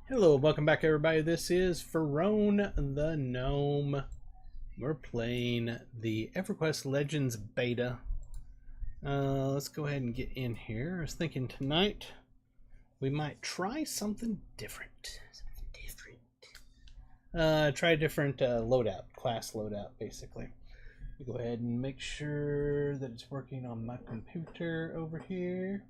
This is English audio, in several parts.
Hello, welcome back everybody. This is Verone the Gnome. We're playing the Everquest Legends beta. Let's go ahead and get in here. I was thinking tonight we might try something different. Try a different loadout, class loadout basically. Go ahead and make sure that it's working on my computer over here.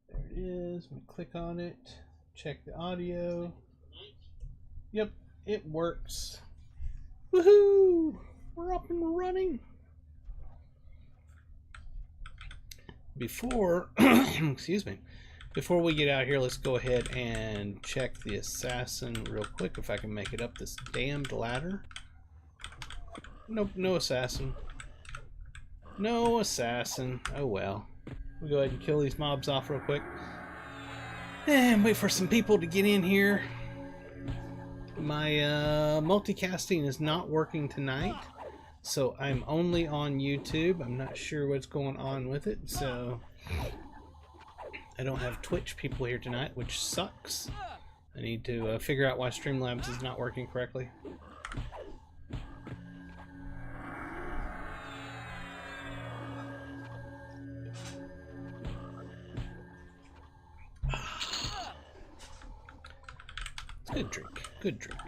There it is. I'm going to click on it. Check the audio. Yep, it works. Woohoo! We're up and running. Before, excuse me, before we get out here, let's go ahead and check the assassin real quick if I can make it up this damned ladder. Nope, no assassin. No assassin. Oh well. We'll go ahead and kill these mobs off real quick. And wait for some people to get in here. My multicasting is not working tonight, so I'm only on YouTube. I'm not sure what's going on with it, so I don't have Twitch people here tonight, which sucks. I need to figure out why Streamlabs is not working correctly. Good drink. Good drink.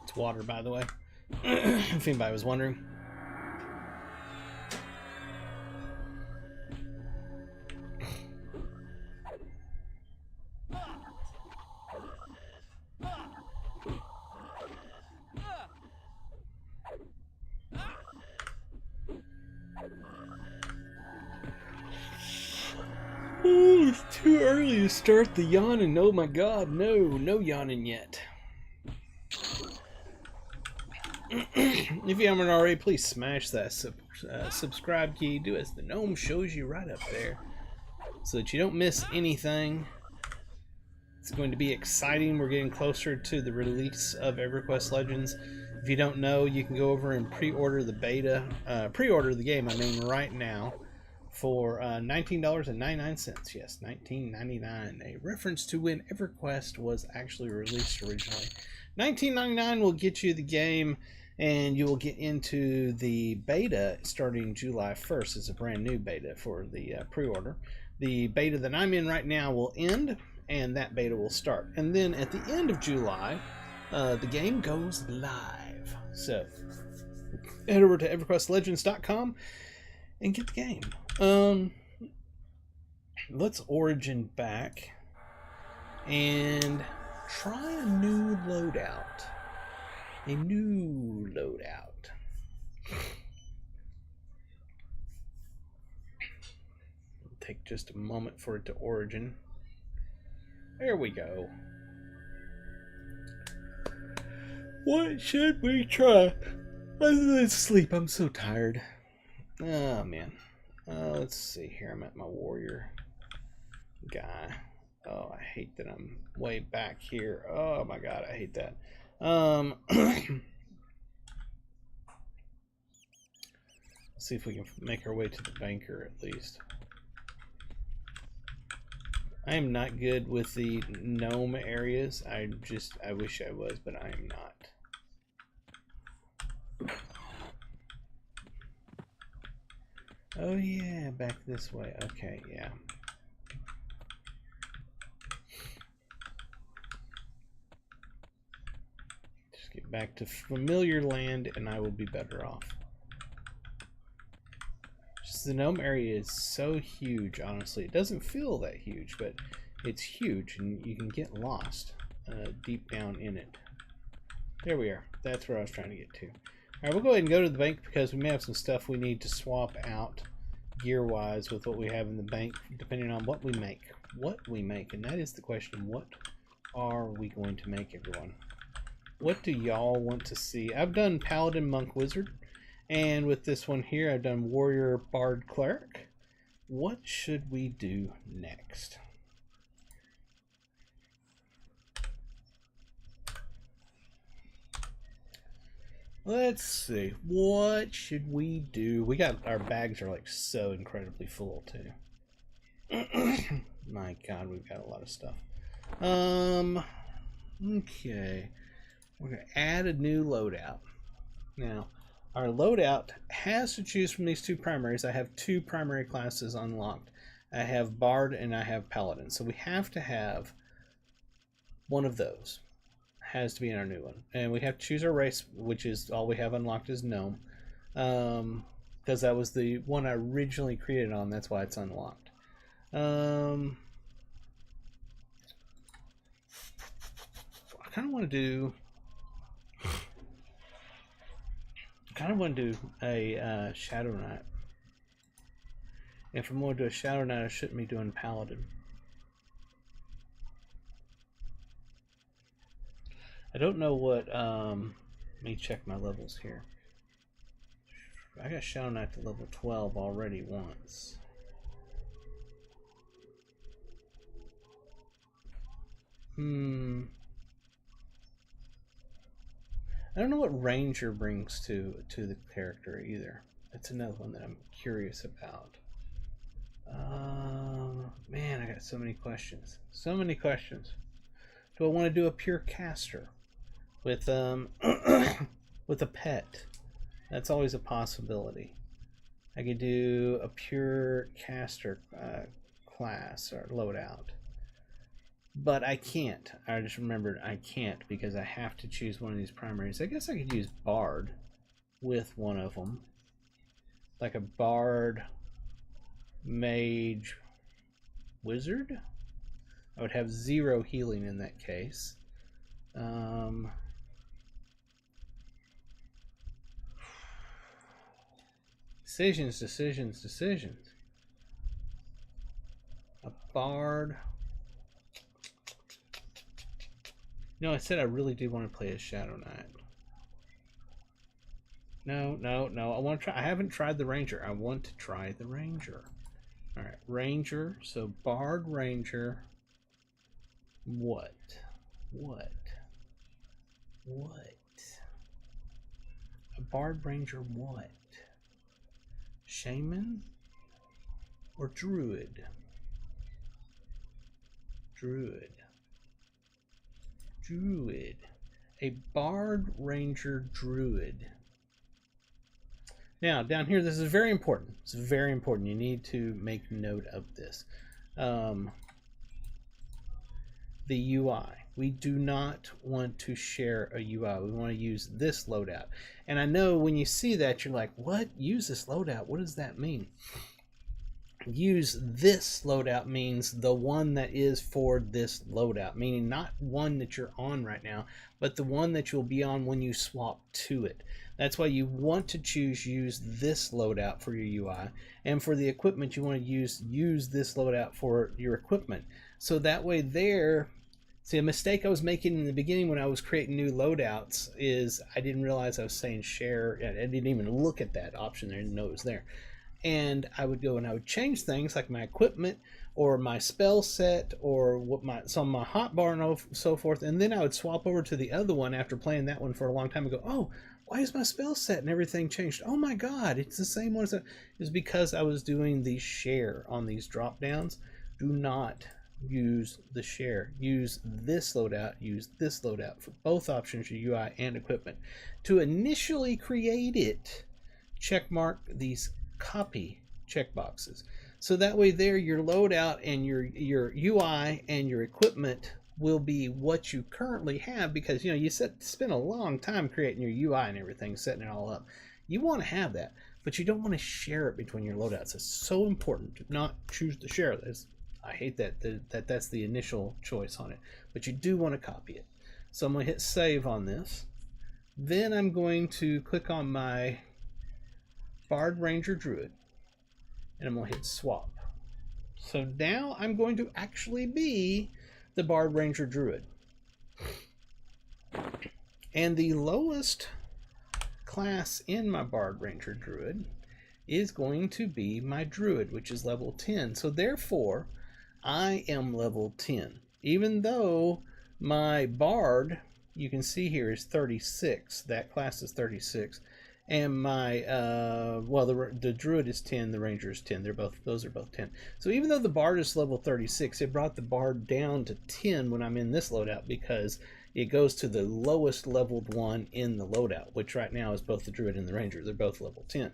It's water, by the way, if anybody was wondering. Oh, it's too early to start the yawning. Oh my god, no yawning yet. If you haven't already, please smash that subscribe key. Do as the gnome shows you right up there, so that you don't miss anything. It's going to be exciting. We're getting closer to the release of Everquest Legends. If you don't know, you can go over and pre-order the beta, pre-order the game, I mean, right now, for $19.99. Yes, $19.99. A reference to when Everquest was actually released originally. $19.99 will get you the game, and you will get into the beta starting July 1st. It's a brand new beta for the pre-order. The beta that I'm in right now will end, and that beta will start. And then at the end of July, the game goes live. So head over to everquestlegends.com and get the game. Let's origin back and try a new loadout. A new loadout. It'll take just a moment for it to origin. There we go. What should we try? Let's sleep. I'm so tired. Oh man. Let's see here. I'm at my warrior guy. Oh, I hate that I'm way back here. Oh my god, I hate that. Let's see if we can make our way to the banker at least. I am not good with the gnome areas. I wish I was, but I am not. Oh yeah, back this way. Okay, yeah. Just get back to familiar land and I will be better off. Just the gnome area is so huge, honestly. It doesn't feel that huge, but it's huge and you can get lost deep down in it. There we are. That's where I was trying to get to. Alright, we'll go ahead and go to the bank because we may have some stuff we need to swap out gear-wise with what we have in the bank, depending on what we make. And that is the question. What are we going to make, everyone? What do y'all want to see? I've done Paladin, Monk, Wizard, and with this one here, I've done Warrior, Bard, Cleric. What should we do next? Let's see. What should we do? We got our bags are like so incredibly full too. My God, we've got a lot of stuff. Okay. We're going to add a new loadout. Now, our loadout has to choose from these two primaries. I have two primary classes unlocked. I have Bard and I have Paladin. So we have to have one of those. Has to be in our new one. And we have to choose our race, which is all we have unlocked is Gnome. Because that was the one I originally created on. That's why it's unlocked. I kind of want to do a Shadow Knight. If I'm going to do a Shadow Knight, I shouldn't be doing Paladin. I don't know what, let me check my levels here. I got Shadow Knight to level 12 already once. I don't know what Ranger brings to the character either. That's another one that I'm curious about. Man, I got so many questions. So many questions. Do I want to do a pure caster with with a pet? That's always a possibility. I could do a pure caster class or loadout. But I can't. I just remembered I can't because I have to choose one of these primaries. I guess I could use Bard with one of them. Like a Bard, Mage, Wizard? I would have 0 healing in that case. Decisions. A Bard. No, I said I really do want to play as Shadow Knight. No. I want to try. I haven't tried the Ranger. I want to try the Ranger. All right, Ranger. So Bard, Ranger. What? A Bard, Ranger. What? Shaman or Druid? Druid. A Bard, Ranger, Druid. Now, down here, this is very important. It's very important. You need to make note of this. The UI. We do not want to share a UI. We want to use this loadout. And I know when you see that, you're like, what? Use this loadout? What does that mean? Use this loadout means the one that is for this loadout, meaning not one that you're on right now, but the one that you'll be on when you swap to it. That's why you want to use this loadout for your UI, and for the equipment you want to use this loadout for your equipment. So that way there, see, a mistake I was making in the beginning when I was creating new loadouts is I didn't realize I was saying share. I didn't even look at that option there, I didn't know it was there. And I would go and I would change things like my equipment or my spell set or what some of my hotbar and so forth, and then I would swap over to the other one after playing that one for a long time and go, oh, why is my spell set and everything changed? Oh my God, it's the same one as it is, because I was doing the share on these drop downs. Do not use the share. Use this loadout. Use this loadout for both options, your UI and equipment. To initially create it, check mark these copy checkboxes, so that way there your loadout and your UI and your equipment will be what you currently have, because you know you spend a long time creating your UI and everything, setting it all up. You want to have that, but you don't want to share it between your loadouts. It's so important to not choose to share this. I hate that's the initial choice on it, but you do want to copy it. So I'm going to hit save on this. Then I'm going to click on my Bard, Ranger, Druid, and I'm going to hit swap. So now I'm going to actually be the Bard, Ranger, Druid. And the lowest class in my Bard, Ranger, Druid is going to be my Druid, which is level 10. So therefore, I am level 10. Even though my Bard, you can see here, is 36. That class is 36. And my well, the druid is 10, the ranger is 10. Those are both 10. So even though the bard is level 36, it brought the bard down to 10 when I'm in this loadout, because it goes to the lowest leveled one in the loadout, which right now is both the druid and the ranger. They're both level 10.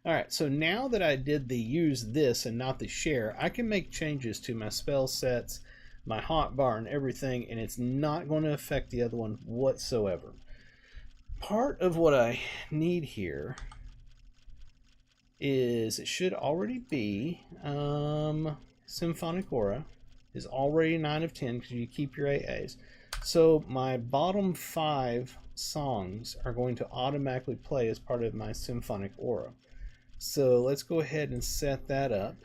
All right, so now that I did the use this and not the share, I can make changes to my spell sets, my hotbar, and everything, and it's not going to affect the other one whatsoever. Part of what I need here is, it should already be Symphonic Aura is already 9 of 10 because you keep your AAs. So my bottom 5 songs are going to automatically play as part of my Symphonic Aura. So let's go ahead and set that up.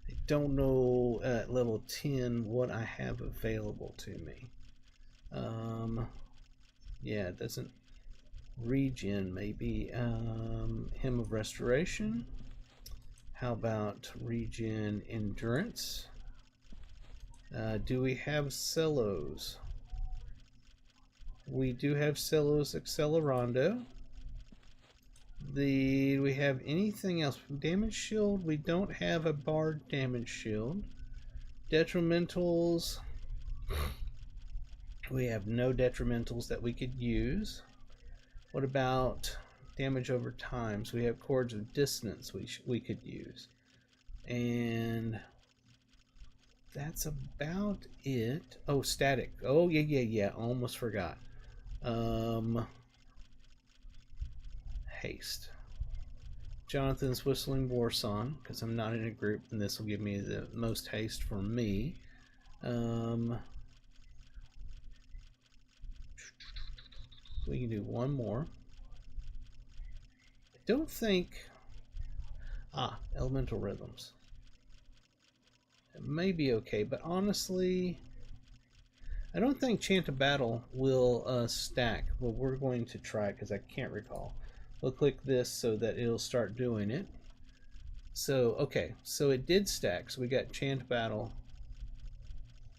I don't know at level 10 what I have available to me. Yeah, it doesn't. Regen, maybe. Hymn of Restoration. How about Regen Endurance? Do we have cellos? We do have cellos Accelerando. Do we have anything else? Damage shield? We don't have a bard damage shield. Detrimentals. We have no detrimentals that we could use. What about damage over time? So we have Chords of Dissonance we could use. And that's about it. Oh, static. Oh, yeah. Almost forgot. Haste. Jonathan's Whistling War Song, because I'm not in a group, and this will give me the most haste for me. We can do one more. I don't think... Elemental Rhythms. It may be okay, but honestly, I don't think Chant of Battle will stack. Well, we're going to try it because I can't recall. We'll click this so that it'll start doing it. So, okay, so it did stack. So we got Chant Battle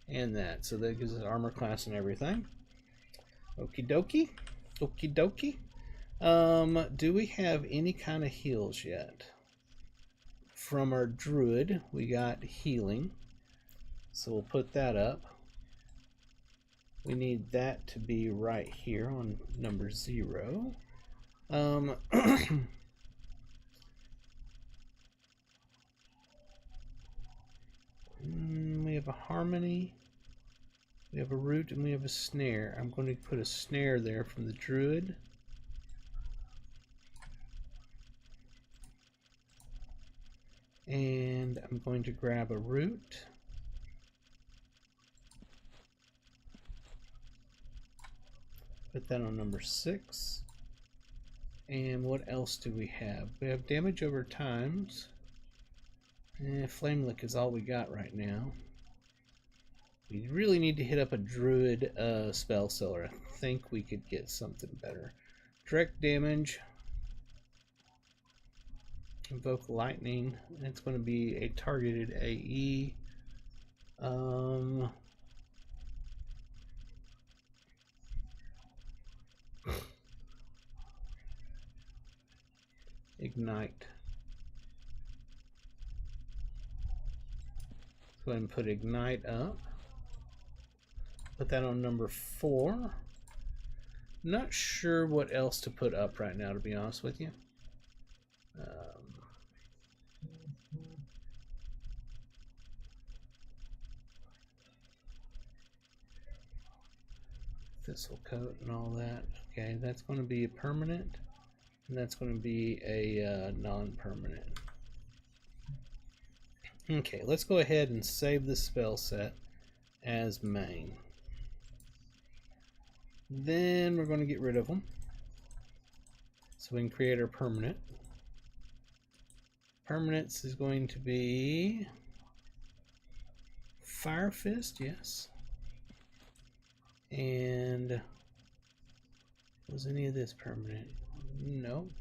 and that. So that gives us armor class and everything. Okie dokie. Okie dokie. Do we have any kind of heals yet? From our druid, we got healing. So we'll put that up. We need that to be right here on number 0. We have a harmony, we have a root, and we have a snare. I'm going to put a snare there from the druid. And I'm going to grab a root. Put that on number 6. And what else do we have? We have damage over times. Flame Lick is all we got right now. We really need to hit up a druid spell seller. I think we could get something better. Direct damage. Invoke lightning. It's going to be a targeted AE. Ignite. Go ahead and put Ignite up. Put that on number 4. Not sure what else to put up right now, to be honest with you. Thistle Coat and all that. Okay, that's going to be a permanent, and that's going to be a non-permanent. Okay, let's go ahead and save this spell set as main. Then we're going to get rid of them, so we can create our permanent. Permanence is going to be Fire Fist, yes. And was any of this permanent? Nope.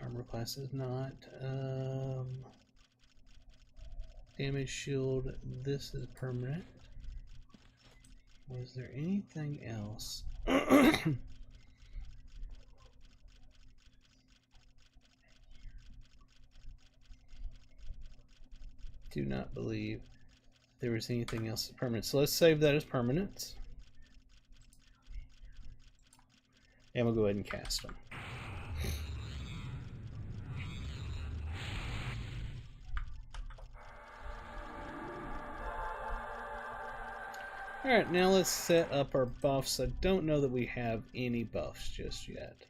Armor class is not. Damage shield, this is permanent. Was there anything else? do not believe there was anything else permanent. So let's save that as permanent. And we'll go ahead and cast them. Alright, now let's set up our buffs. I don't know that we have any buffs just yet.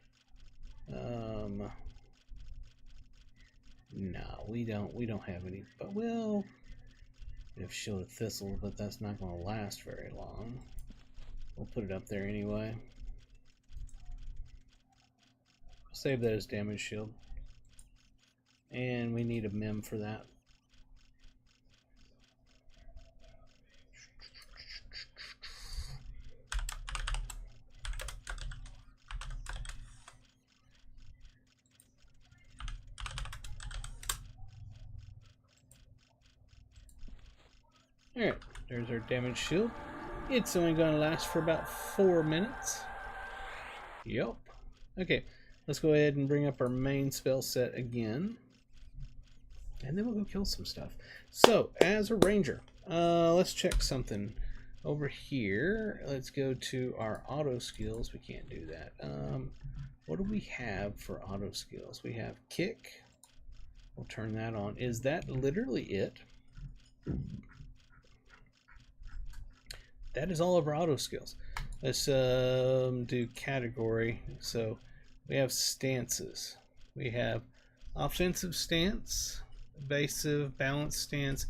No, we don't have any, but we'll have Shield of Thistle, but that's not going to last very long. We'll put it up there anyway. Save that as damage shield. And we need a mem for that. Alright, there's our damage shield. It's only going to last for about 4 minutes. Yup. Okay, let's go ahead and bring up our main spell set again. And then we'll go kill some stuff. So, as a ranger, let's check something over here. Let's go to our auto skills. We can't do that. What do we have for auto skills? We have kick. We'll turn that on. Is that literally it? That is all of our auto skills. Let's do category. So we have stances. We have offensive stance, evasive, balanced stance,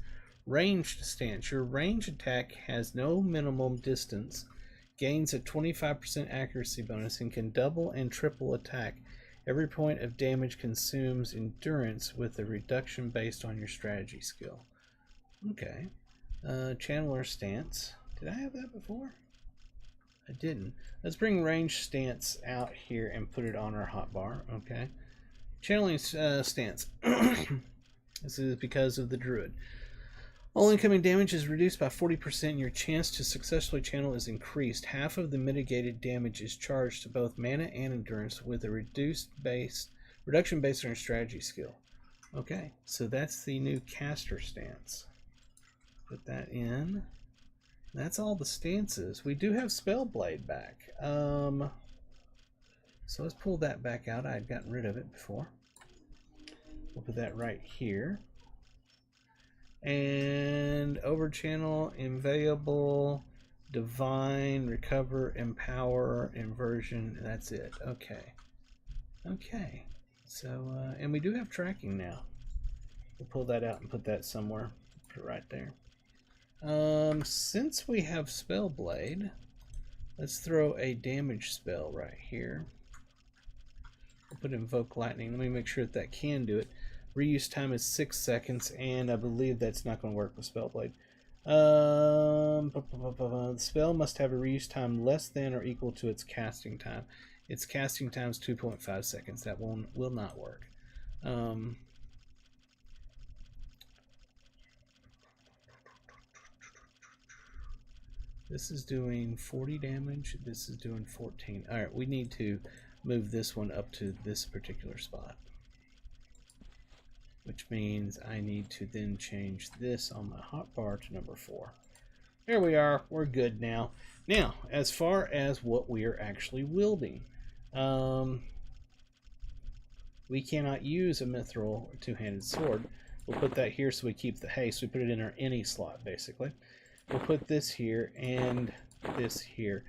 ranged stance. Your range attack has no minimum distance, gains a 25% accuracy bonus, and can double and triple attack. Every point of damage consumes endurance with a reduction based on your strategy skill. Okay. Channeler stance. Did I have that before? I didn't. Let's bring range stance out here and put it on our hotbar. Okay. Channeling stance. This is because of the druid. All incoming damage is reduced by 40%. Your chance to successfully channel is increased. Half of the mitigated damage is charged to both mana and endurance with a reduction based on your strategy skill. Okay, so that's the new caster stance. Put that in. That's all the stances. We do have Spellblade back. So let's pull that back out. I had gotten rid of it before. We'll put that right here. And overchannel, invaluable, divine, recover, empower, inversion. That's it. Okay. Okay. So, and we do have tracking now. We'll pull that out and put that somewhere. Put it right there. Since we have Spellblade, let's throw a damage spell right here. We'll put Invoke Lightning. Let me make sure that can do it. Reuse time is 6 seconds, and I believe that's not going to work with Spellblade. The spell must have a reuse time less than or equal to its casting time. Its casting time is 2.5 seconds. That will not work. This is doing 40 damage. This is doing 14. Alright, we need to move this one up to this particular spot. Which means I need to then change this on my hotbar to number 4. There we are. We're good now. Now, as far as what we are actually wielding. We cannot use a mithril two-handed sword. We'll put that here so we keep the haste. We put it in our any slot, basically. We'll put this here and this here.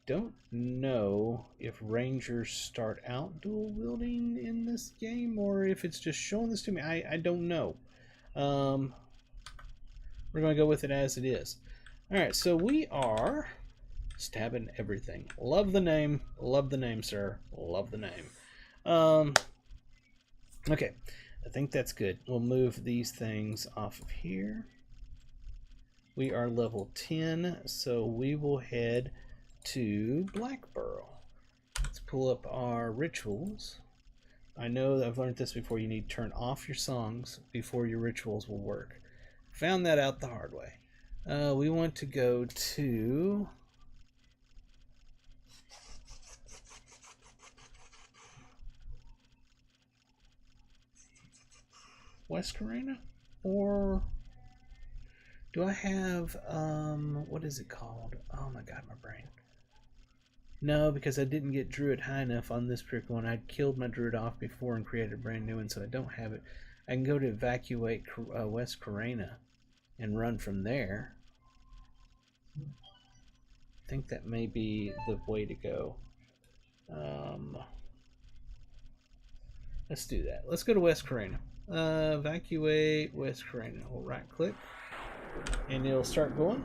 Don't know if rangers start out dual wielding in this game or if it's just showing this to me. I don't know. We're going to go with it as it is. Alright, so we are stabbing everything. Love the name, sir. Love the name. Okay, I think that's good. We'll move these things off of here. We are level 10, so we will head to Blackburrow. Let's pull up our rituals. I know that I've learned this before. You need to turn off your songs before your rituals will work. Found that out the hard way. We want to go to West Arena or Do I have, what is it called? Oh my god, my brain. No, because I didn't get Druid high enough on this particular one. I'd killed my Druid off before and created a brand new one, so I don't have it. I can go to evacuate West Carena and run from there. I think that may be the way to go. Let's do that. Let's go to West Carena. Evacuate West Carena. We'll right click and it'll start going.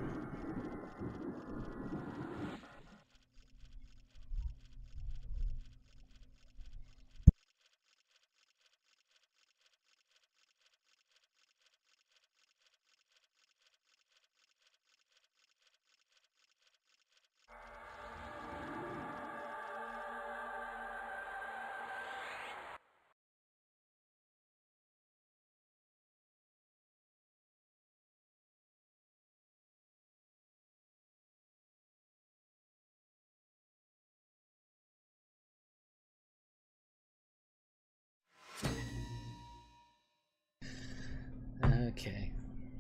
Okay.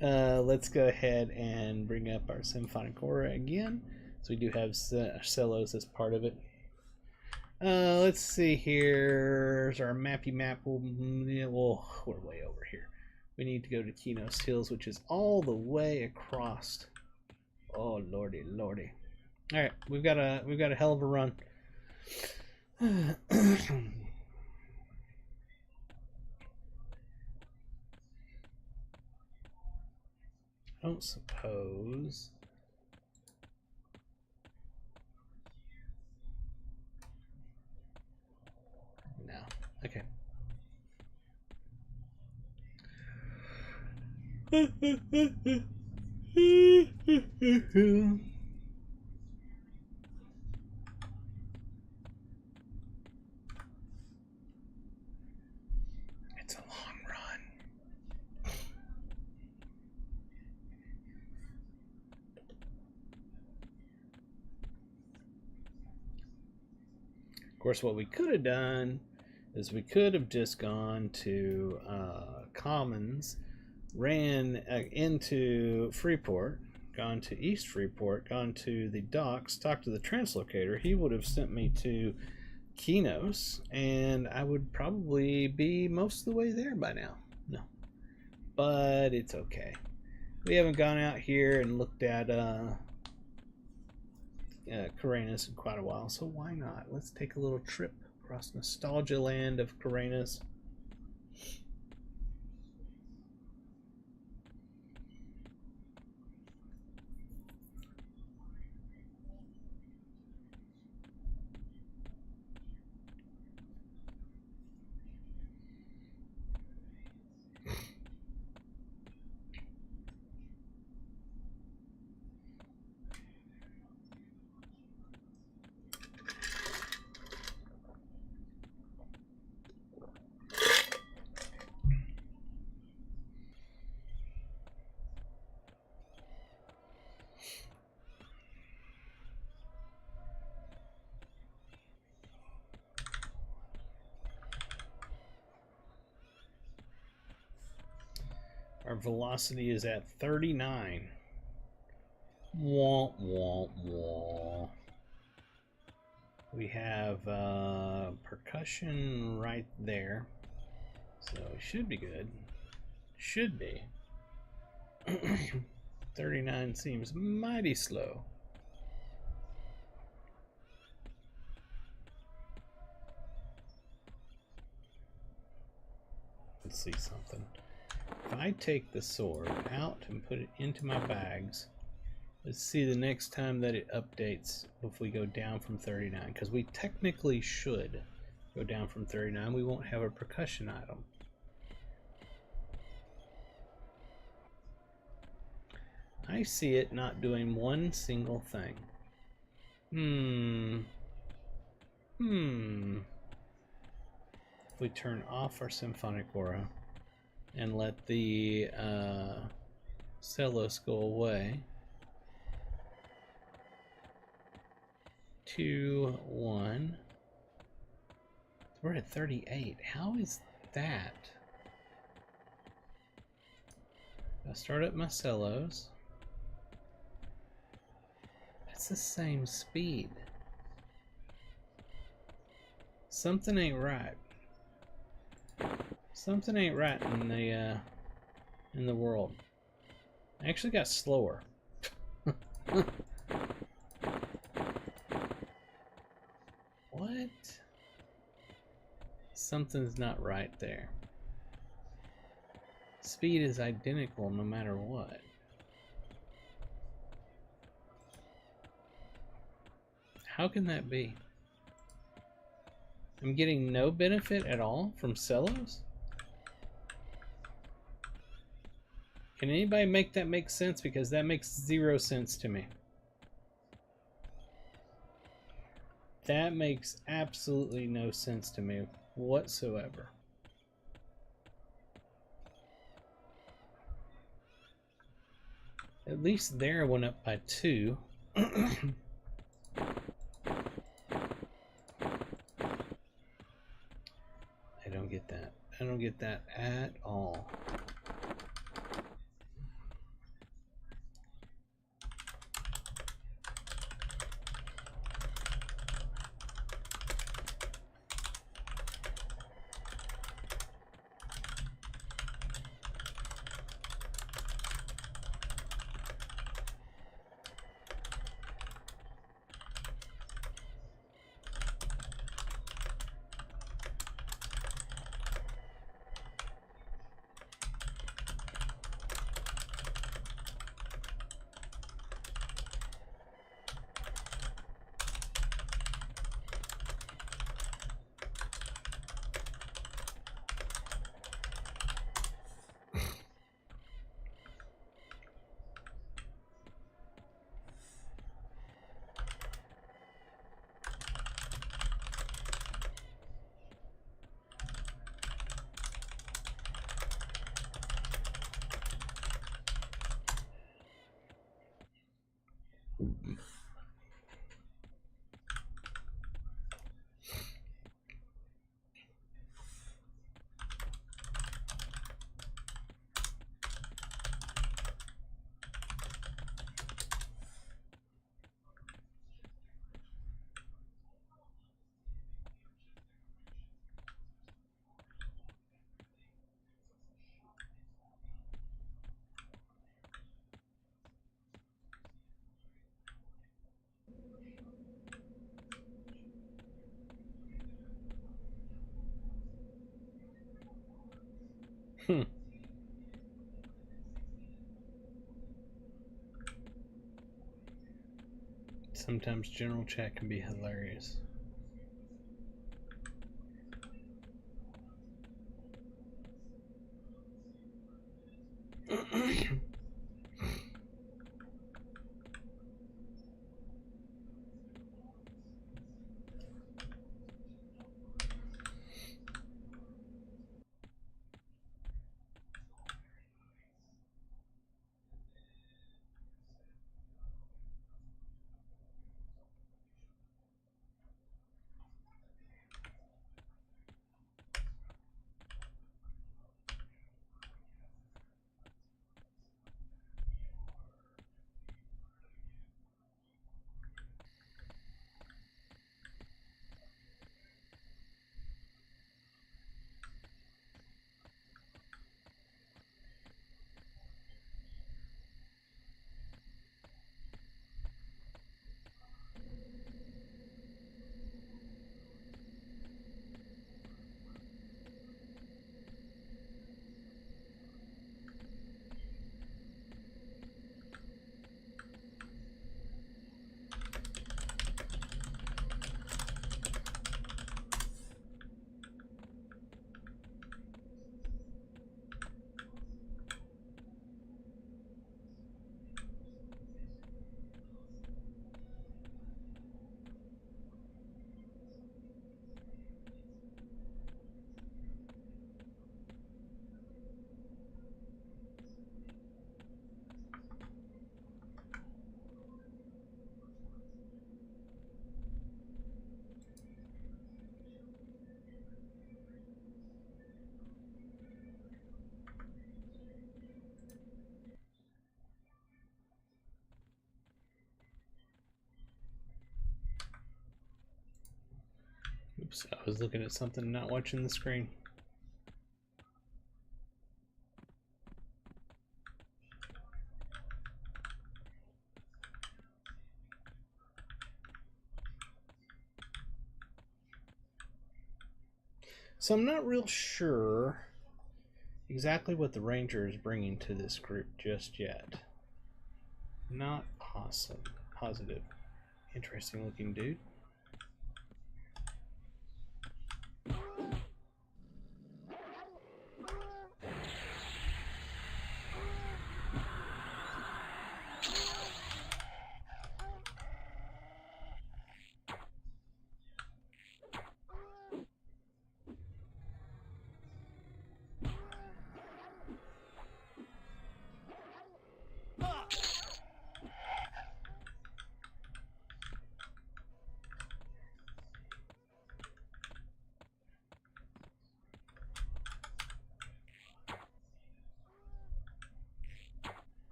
Let's go ahead and bring up our symphonic aura again. So we do have cellos as part of it. Let's see here. There's our mappy map. Well, we're way over here. We need to go to Kinos Hills, which is all the way across. Oh lordy, lordy. All right, we've got a hell of a run. I don't suppose. No. Okay. It's a long run. Of course, what we could have done is we could have just gone to Commons, ran into Freeport, gone to East Freeport, gone to the docks, talked to the translocator. He would have sent me to Kinos, and I would probably be most of the way there by now. No, but it's okay. We haven't gone out here and looked at Carenas in quite a while, so why not? Let's take a little trip across nostalgia land of Carenas. Our velocity is at 39. Wah, wah, wah. We have percussion right there. So it should be good. Should be. 39 seems mighty slow. Let's see something. If I take the sword out and put it into my bags, let's see the next time that it updates if we go down from 39, because we technically should go down from 39. We won't have a percussion item. I see it not doing one single thing. If we turn off our symphonic aura and let the Celos go away. 2, 1. We're at 38. How is that? I'll start up my Celos. the same speed. Something ain't right. Something ain't right in the world. I actually got slower. What? Something's not right there. Speed is identical no matter what. How can that be? I'm getting no benefit at all from Celos? Can anybody make that make sense? Because that makes 0 sense to me. That makes absolutely no sense to me whatsoever. At least there went up by 2. I don't get that. I don't get that at all. Sometimes general chat can be hilarious. Oops, I was looking at something, not watching the screen. So I'm not real sure exactly what the ranger is bringing to this group just yet. Not positive. Interesting looking dude.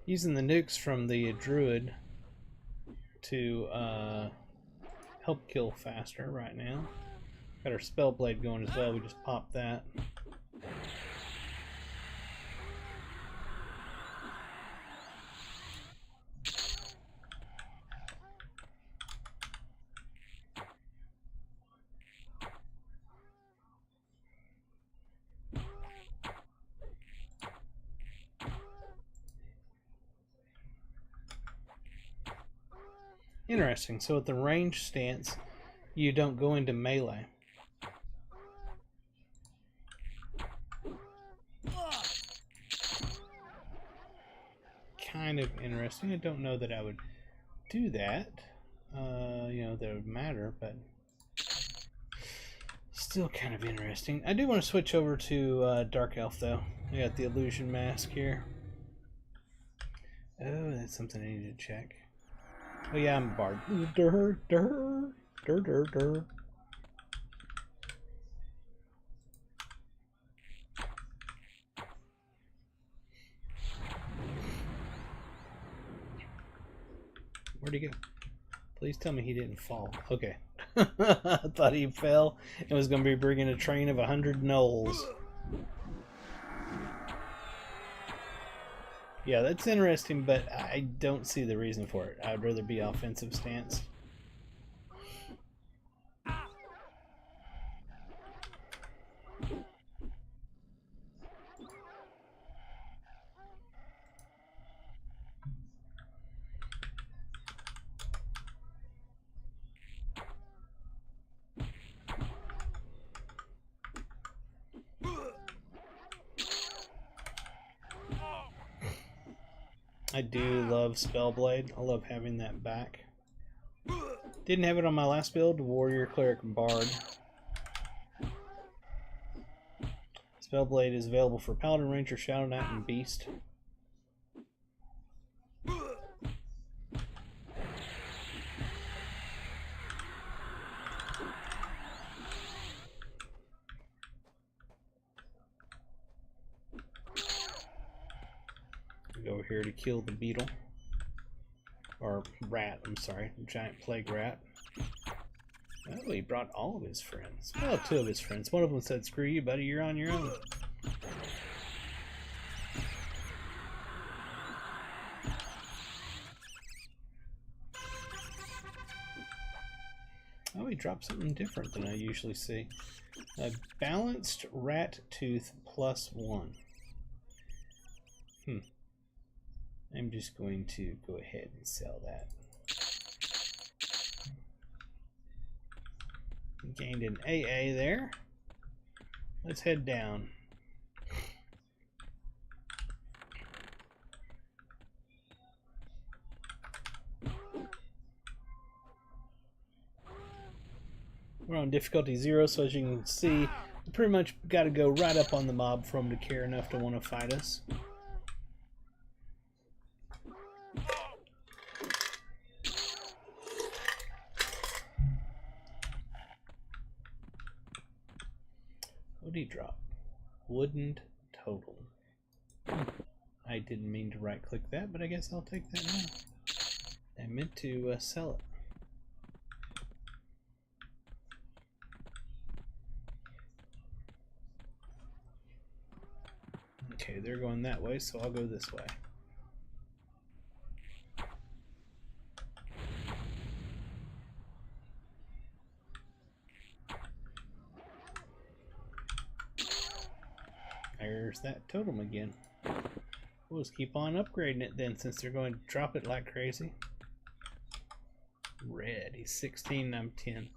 Using the nukes from the druid to help kill faster right now. Got our spell blade going as well. We just popped that. Interesting. So with the range stance, you don't go into melee. Kind of interesting. I don't know that I would do that. You know, that would matter, but still kind of interesting. I do want to switch over to Dark Elf, though. I got the illusion mask here. Oh, that's something I need to check. Oh yeah, I'm a bard. Durr, durr, durr, durr, durr. Where'd he go? Please tell me he didn't fall. Okay. I thought he fell and was going to be bringing a train of 100 gnolls. Yeah, that's interesting, but I don't see the reason for it. I'd rather be offensive stance. I do love Spellblade. I love having that back. Didn't have it on my last build, Warrior, Cleric, Bard. Spellblade is available for Paladin, Ranger, Shadow Knight, and Beast. Go over here to kill the beetle. Or rat, I'm sorry. Giant plague rat. Oh, he brought all of his friends. Well, two of his friends. One of them said, screw you, buddy, you're on your own. Oh, he dropped something different than I usually see. A balanced rat tooth +1. I'm just going to go ahead and sell that. Gained an AA there. Let's head down. We're on difficulty 0, so as you can see, we pretty much got to go right up on the mob for them to care enough to want to fight us. What did he drop? Wooden total. I didn't mean to right click that, but I guess I'll take that now. I meant to sell it. Okay, they're going that way, so I'll go this way. There's that totem again. We'll just keep on upgrading it then, since they're going to drop it like crazy. Red, he's 16, I'm 10.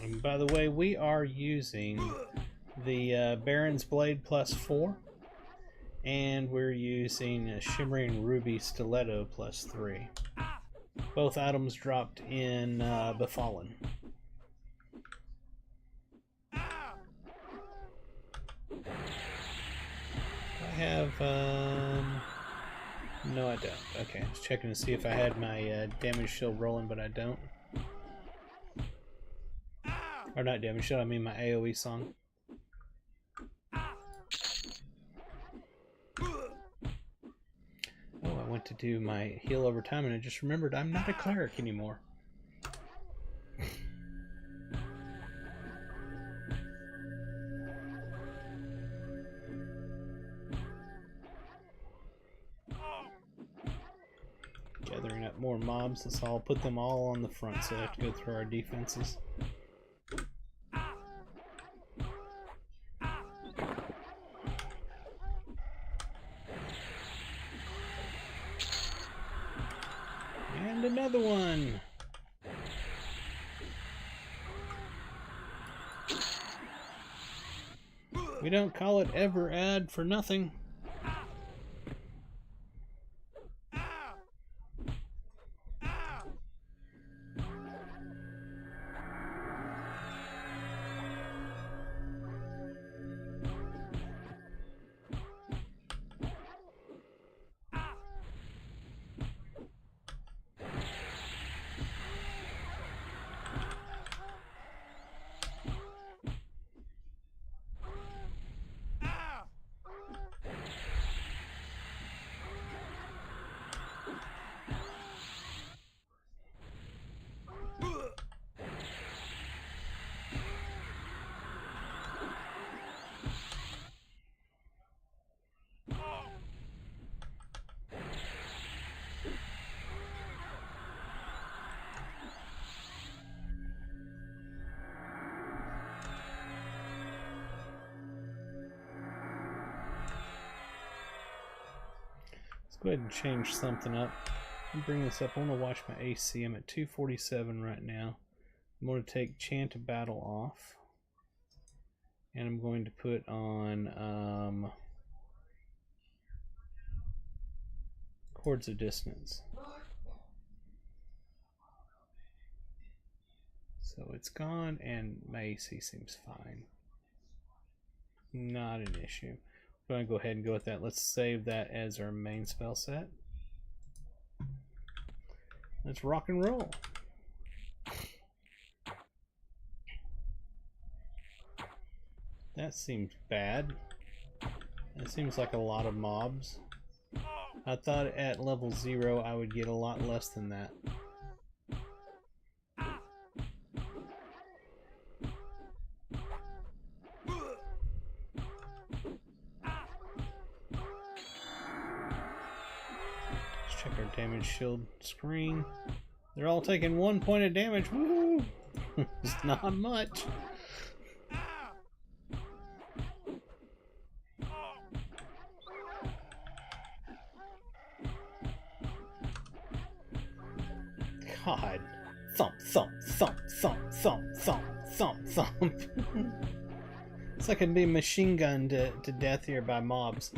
And by the way, we are using the Baron's Blade +4, and we're using a Shimmering Ruby Stiletto +3. Both items dropped in Befallen. I have, no I don't. Okay, I was checking to see if I had my damage shield rolling, but I don't. Or not damage shield, I mean my AoE song. Oh, I went to do my heal over time and I just remembered I'm not a cleric anymore. Gathering up more mobs, so I'll put them all on the front so I have to go through our defenses. And another one! We don't call it ever ad for nothing. Go ahead and change something up. Bring this up. I want to watch my AC. I'm at 247 right now. I'm going to take Chant of Battle off. And I'm going to put on Chords of Dissonance. So it's gone and my AC seems fine. Not an issue. I'm going to go ahead and go with that. Let's save that as our main spell set. Let's rock and roll. That seems bad. That seems like a lot of mobs. I thought at level 0 I would get a lot less than that. Check our damage shield screen. They're all taking 1 point of damage. Woohoo! It's not much. God. Thump, thump, thump, thump, thump, thump, thump, thump. It's like I'm being machine gunned to death here by mobs.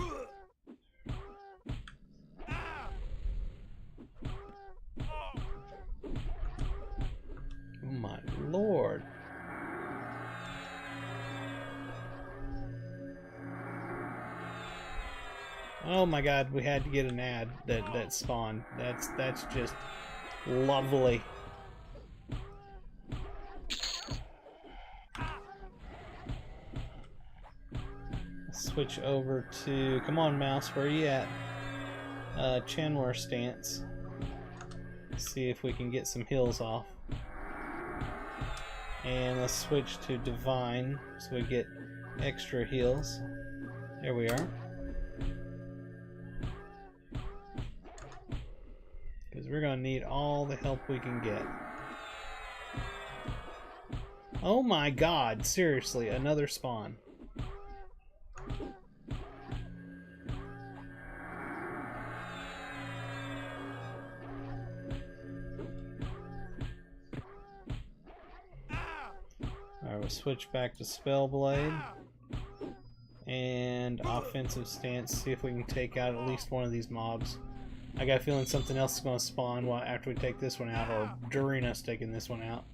My lord. Oh my god, we had to get an ad that spawned. That's just lovely. switch over to, come on mouse, where are you at? Chandler stance. See if we can get some heals off. And let's switch to divine so we get extra heals. There we are. Because we're going to need all the help we can get. Oh my god, seriously, another spawn. Alright, we'll switch back to Spellblade. And offensive stance, see if we can take out at least one of these mobs. I got a feeling something else is going to spawn after we take this one out, or during us taking this one out.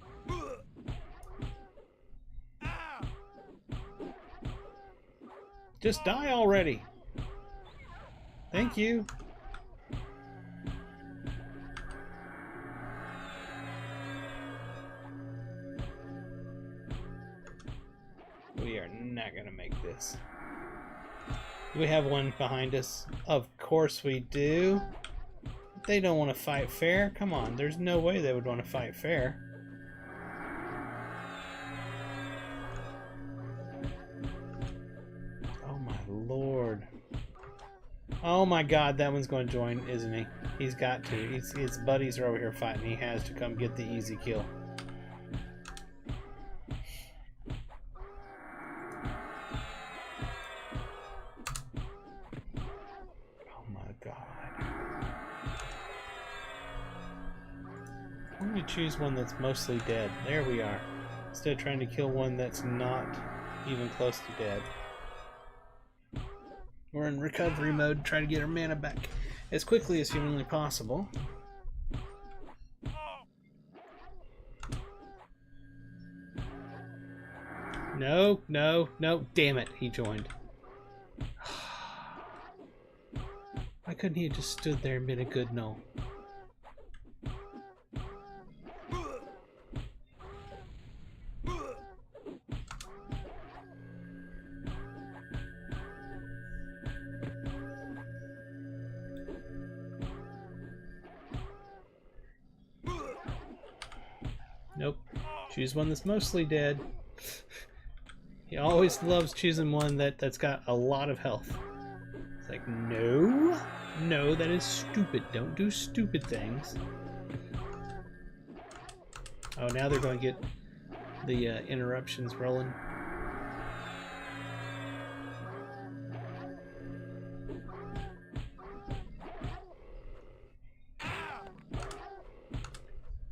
Just die already. Thank you. We are not going to make this. Do we have one behind us? Of course we do. They don't want to fight fair. Come on, there's no way they would want to fight fair. Oh my lord. Oh my god, that one's going to join, isn't he? He's got to. His buddies are over here fighting. He has to come get the easy kill. I'm going to choose one that's mostly dead. There we are. Instead of trying to kill one that's not even close to dead. We're in recovery mode, trying to get our mana back as quickly as humanly possible. No, no, no. Damn it, he joined. Why couldn't he have just stood there and been a good no? Nope. Choose one that's mostly dead. He always loves choosing one that's got a lot of health. It's like, no. No, that is stupid. Don't do stupid things. Oh, now they're going to get the interruptions rolling.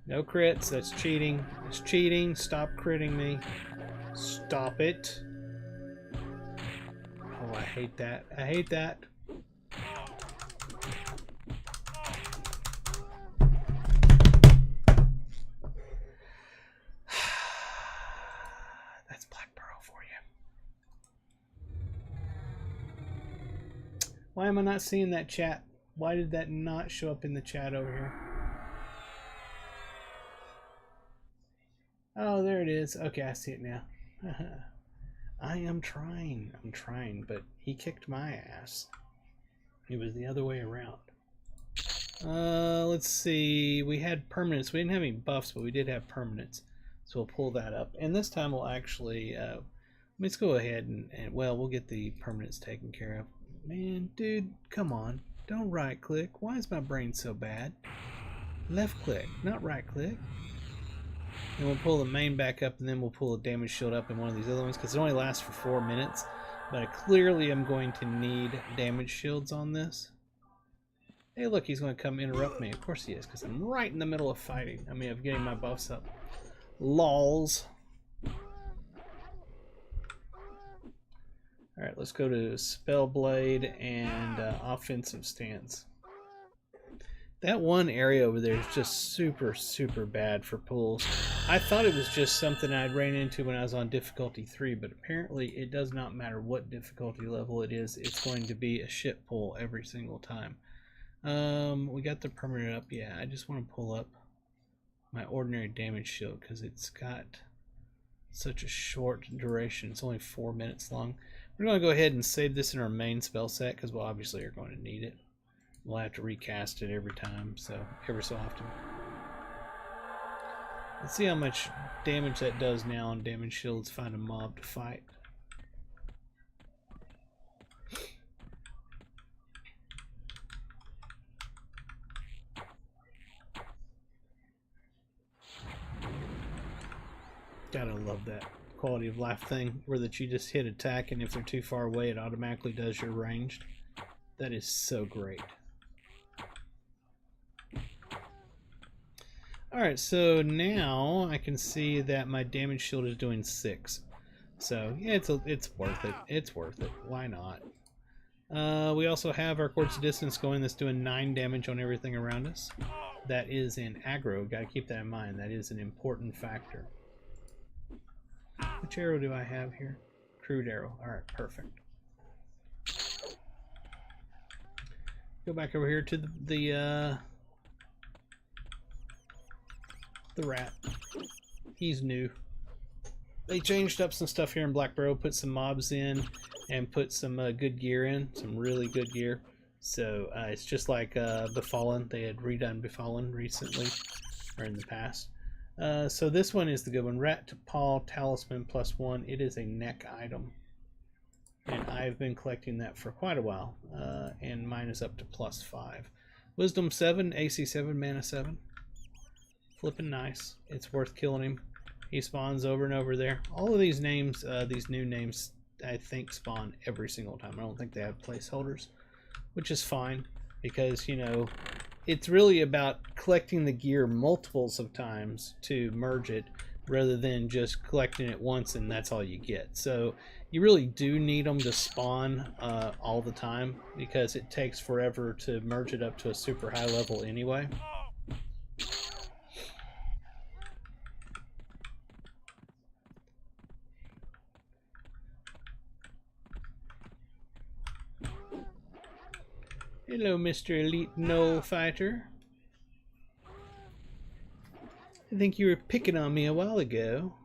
No crits, that's cheating. It's cheating. Stop critting me. Stop it. Oh, I hate that. I hate that. That's Black Pearl for you. Why am I not seeing that chat? Why did that not show up in the chat over here? Oh, there it is. Okay, I see it now. I am trying. I'm trying, but he kicked my ass. It was the other way around. Let's see. We had permanents. We didn't have any buffs, but we did have permanents. So we'll pull that up. And this time we'll actually... let's go ahead and... Well, we'll get the permanents taken care of. Man, dude, come on. Don't right-click. Why is my brain so bad? Left-click, not right-click. And we'll pull the main back up, and then we'll pull a damage shield up in one of these other ones, because it only lasts for 4 minutes. But I clearly am going to need damage shields on this. Hey, look, he's going to come interrupt me. Of course he is, because I'm right in the middle of fighting. I mean, of getting my buffs up. Lols. Alright, let's go to Spellblade and offensive stance. That one area over there is just super, super bad for pulls. I thought it was just something I'd ran into when I was on difficulty 3, but apparently it does not matter what difficulty level it is. It's going to be a shit pull every single time. We got the permanent up. Yeah, I just want to pull up my ordinary damage shield because it's got such a short duration. It's only 4 minutes long. We're going to go ahead and save this in our main spell set because we obviously are going to need it. We'll have to recast it every time, so every so often. Let's see how much damage that does now on damage shields. Find a mob to fight. Gotta love that quality of life thing where that you just hit attack, and if they're too far away it automatically does your ranged. That is so great. Alright, so now I can see that my damage shield is doing 6. So yeah, it's worth it. It's worth it. Why not? We also have our Quartz of Distance going that's doing 9 damage on everything around us. That is an aggro. Gotta keep that in mind. That is an important factor. Which arrow do I have here? Crude arrow. Alright, perfect. Go back over here to the rat. He's new. They changed up some stuff here in Black Burrow, put some mobs in, and put some good gear in, some really good gear. So it's just like Befallen. They had redone Befallen recently, or in the past. So this one is the good one. Rat to Paw Talisman +1. It is a neck item. And I've been collecting that for quite a while. And mine is up to +5. Wisdom 7, AC 7, Mana 7. Flipping nice. It's worth killing him. He spawns over and over there. All of these names, these new names, I think spawn every single time. I don't think they have placeholders, which is fine because, you know, it's really about collecting the gear multiples of times to merge it rather than just collecting it once and that's all you get. So you really do need them to spawn all the time because it takes forever to merge it up to a super high level anyway. Hello, Mr. Elite Knoll Fighter. I think you were picking on me a while ago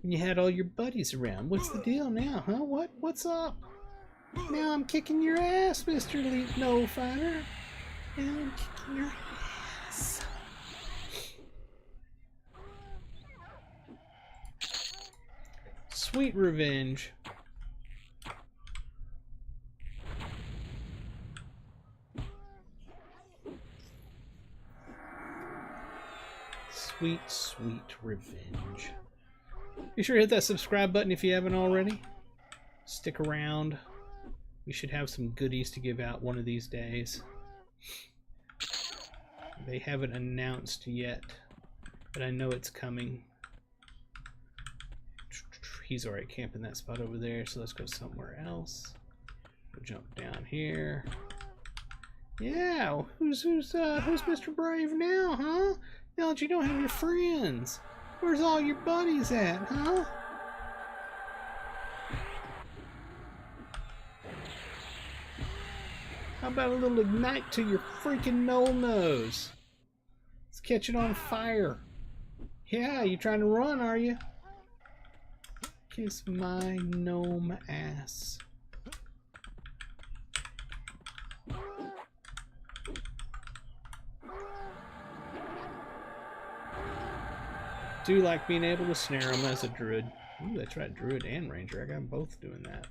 when you had all your buddies around. What's the deal now, huh? What's up? Now I'm kicking your ass, Mr. Elite Knoll Fighter. Now I'm kicking your ass. Sweet revenge. Sweet, sweet revenge. Be sure to hit that subscribe button if you haven't already. Stick around. We should have some goodies to give out one of these days. They haven't announced yet, but I know it's coming. He's already camping that spot over there, so let's go somewhere else. We'll jump down here. Yeah, who's Mr. Brave now, huh? Now that you don't have your friends, where's all your buddies at, huh? How about a little ignite to your freaking knoll nose? Let's catch it on fire. Yeah, you trying to run, are you? Kiss my gnome ass. Do like being able to snare them as a druid. Ooh, that's right, druid and ranger. I got them both doing that.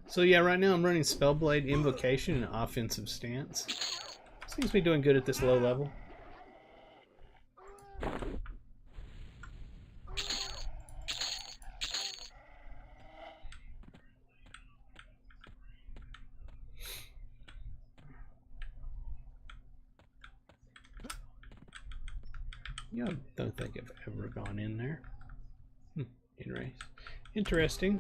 So yeah, right now I'm running Spellblade, Invocation, and Offensive Stance. Seems to be doing good at this low level. Yeah, I don't think I've ever gone in there. Anyways, interesting.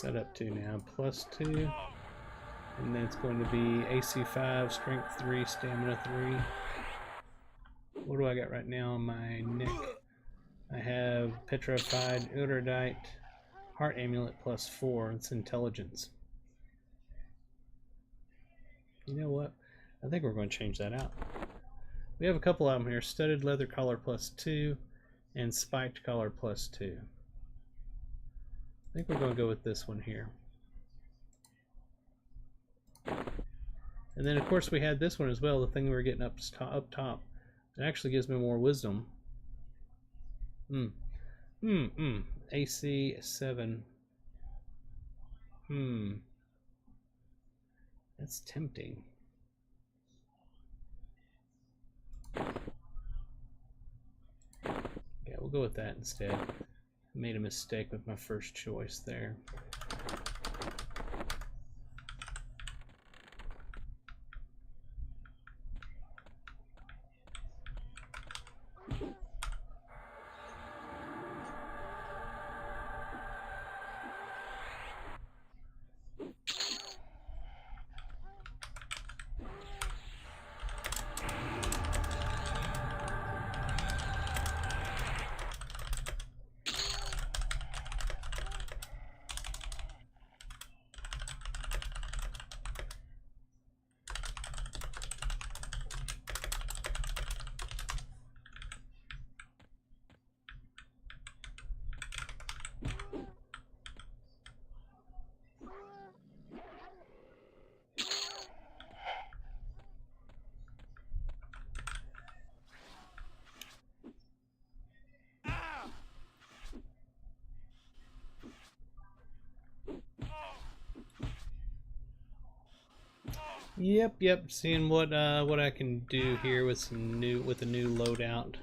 that up to now? +2. And then it's going to be AC 5, Strength 3, Stamina 3. What do I got right now on my neck? I have Petrified Erudite, Heart Amulet +4. It's Intelligence. You know what? I think we're going to change that out. We have a couple of them here. Studded Leather Collar +2 and Spiked Collar +2. I think we're going to go with this one here. And then of course we had this one as well, the thing we were getting up top. It actually gives me more wisdom. AC 7. That's tempting. Yeah, we'll go with that instead. I made a mistake with my first choice there. Yep. Seeing what I can do here with a new loadout.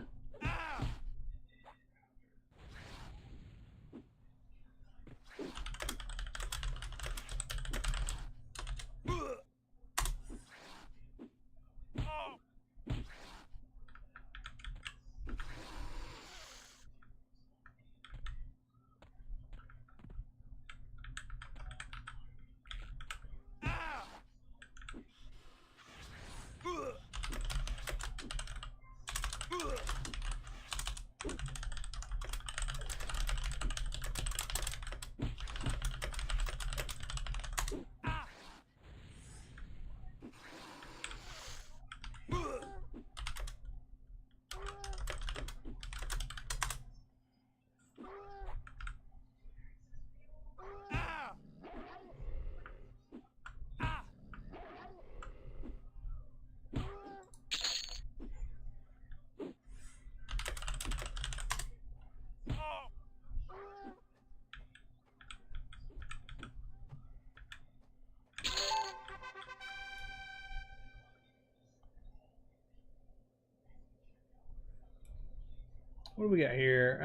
What do we got here?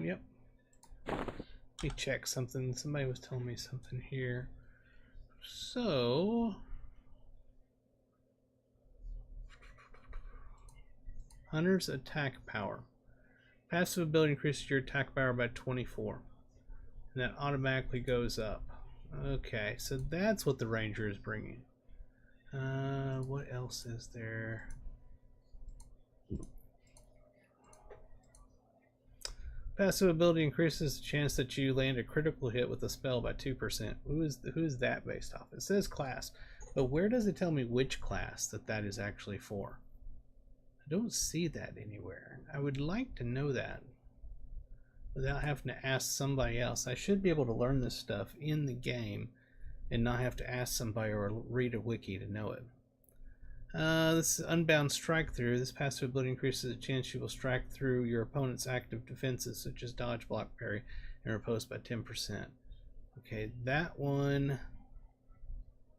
Yep. Let me check something. Somebody was telling me something here. So, Hunter's attack power. Passive ability increases your attack power by 24. And that automatically goes up. Okay, so that's what the Ranger is bringing. What else is there? Passive ability increases the chance that you land a critical hit with a spell by 2%. Who is that based off? It says class, but where does it tell me which class that is actually for? I don't see that anywhere. I would like to know that without having to ask somebody else. I should be able to learn this stuff in the game and not have to ask somebody or read a wiki to know it. This is Unbound Strike Through. This passive ability increases the chance you will strike through your opponent's active defenses, such as dodge, block, parry, and riposte by 10%. Okay, that one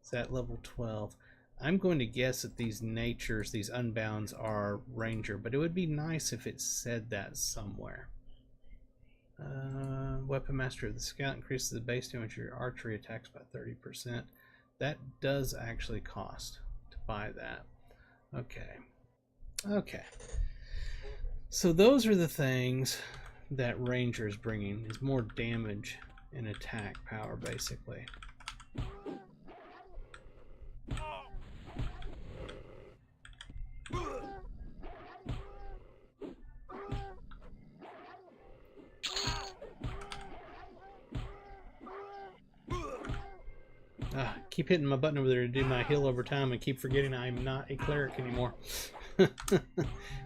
is at level 12. I'm going to guess that these natures, these unbounds, are Ranger, but it would be nice if it said that somewhere. Weapon Master of the Scout increases the base damage of your archery attacks by 30%. That does actually cost to buy that. Okay. So those are the things that Ranger is bringing, is more damage and attack power, basically. Keep hitting my button over there to do my heal over time and keep forgetting I'm not a cleric anymore.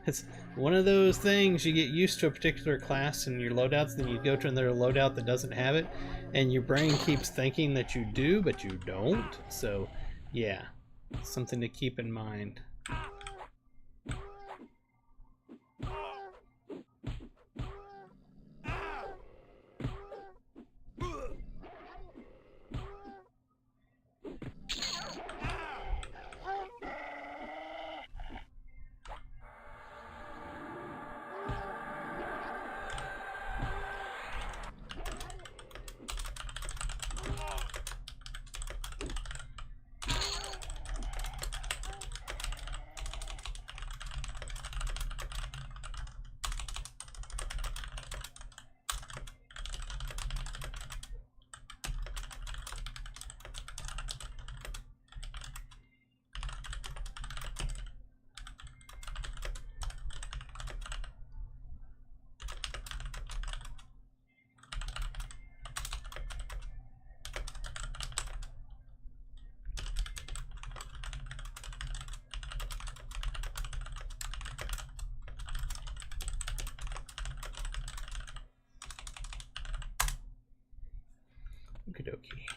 It's one of those things, you get used to a particular class and your loadouts, then you go to another loadout that doesn't have it, and your brain keeps thinking that you do, but you don't. So, yeah, something to keep in mind. Okie dokie.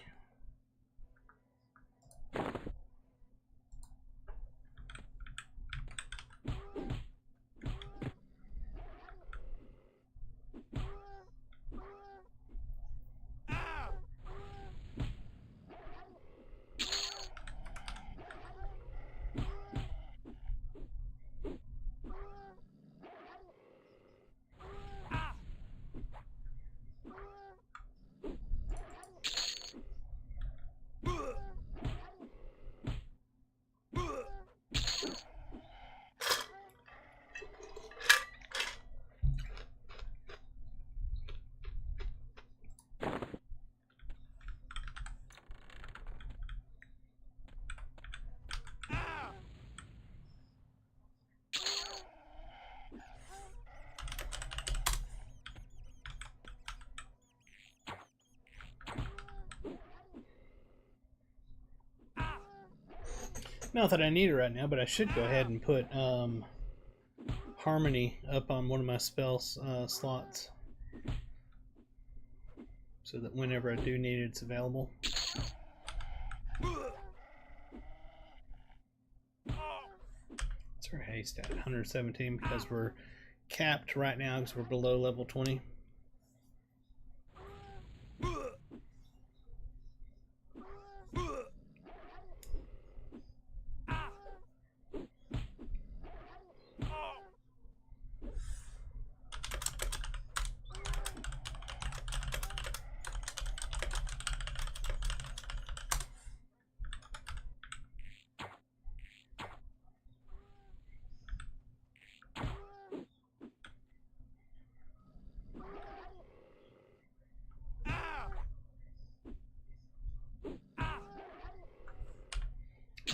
Not that I need it right now, but I should go ahead and put Harmony up on one of my spell slots, so that whenever I do need it, it's available. What's our haste at? 117, because we're capped right now because we're below level 20.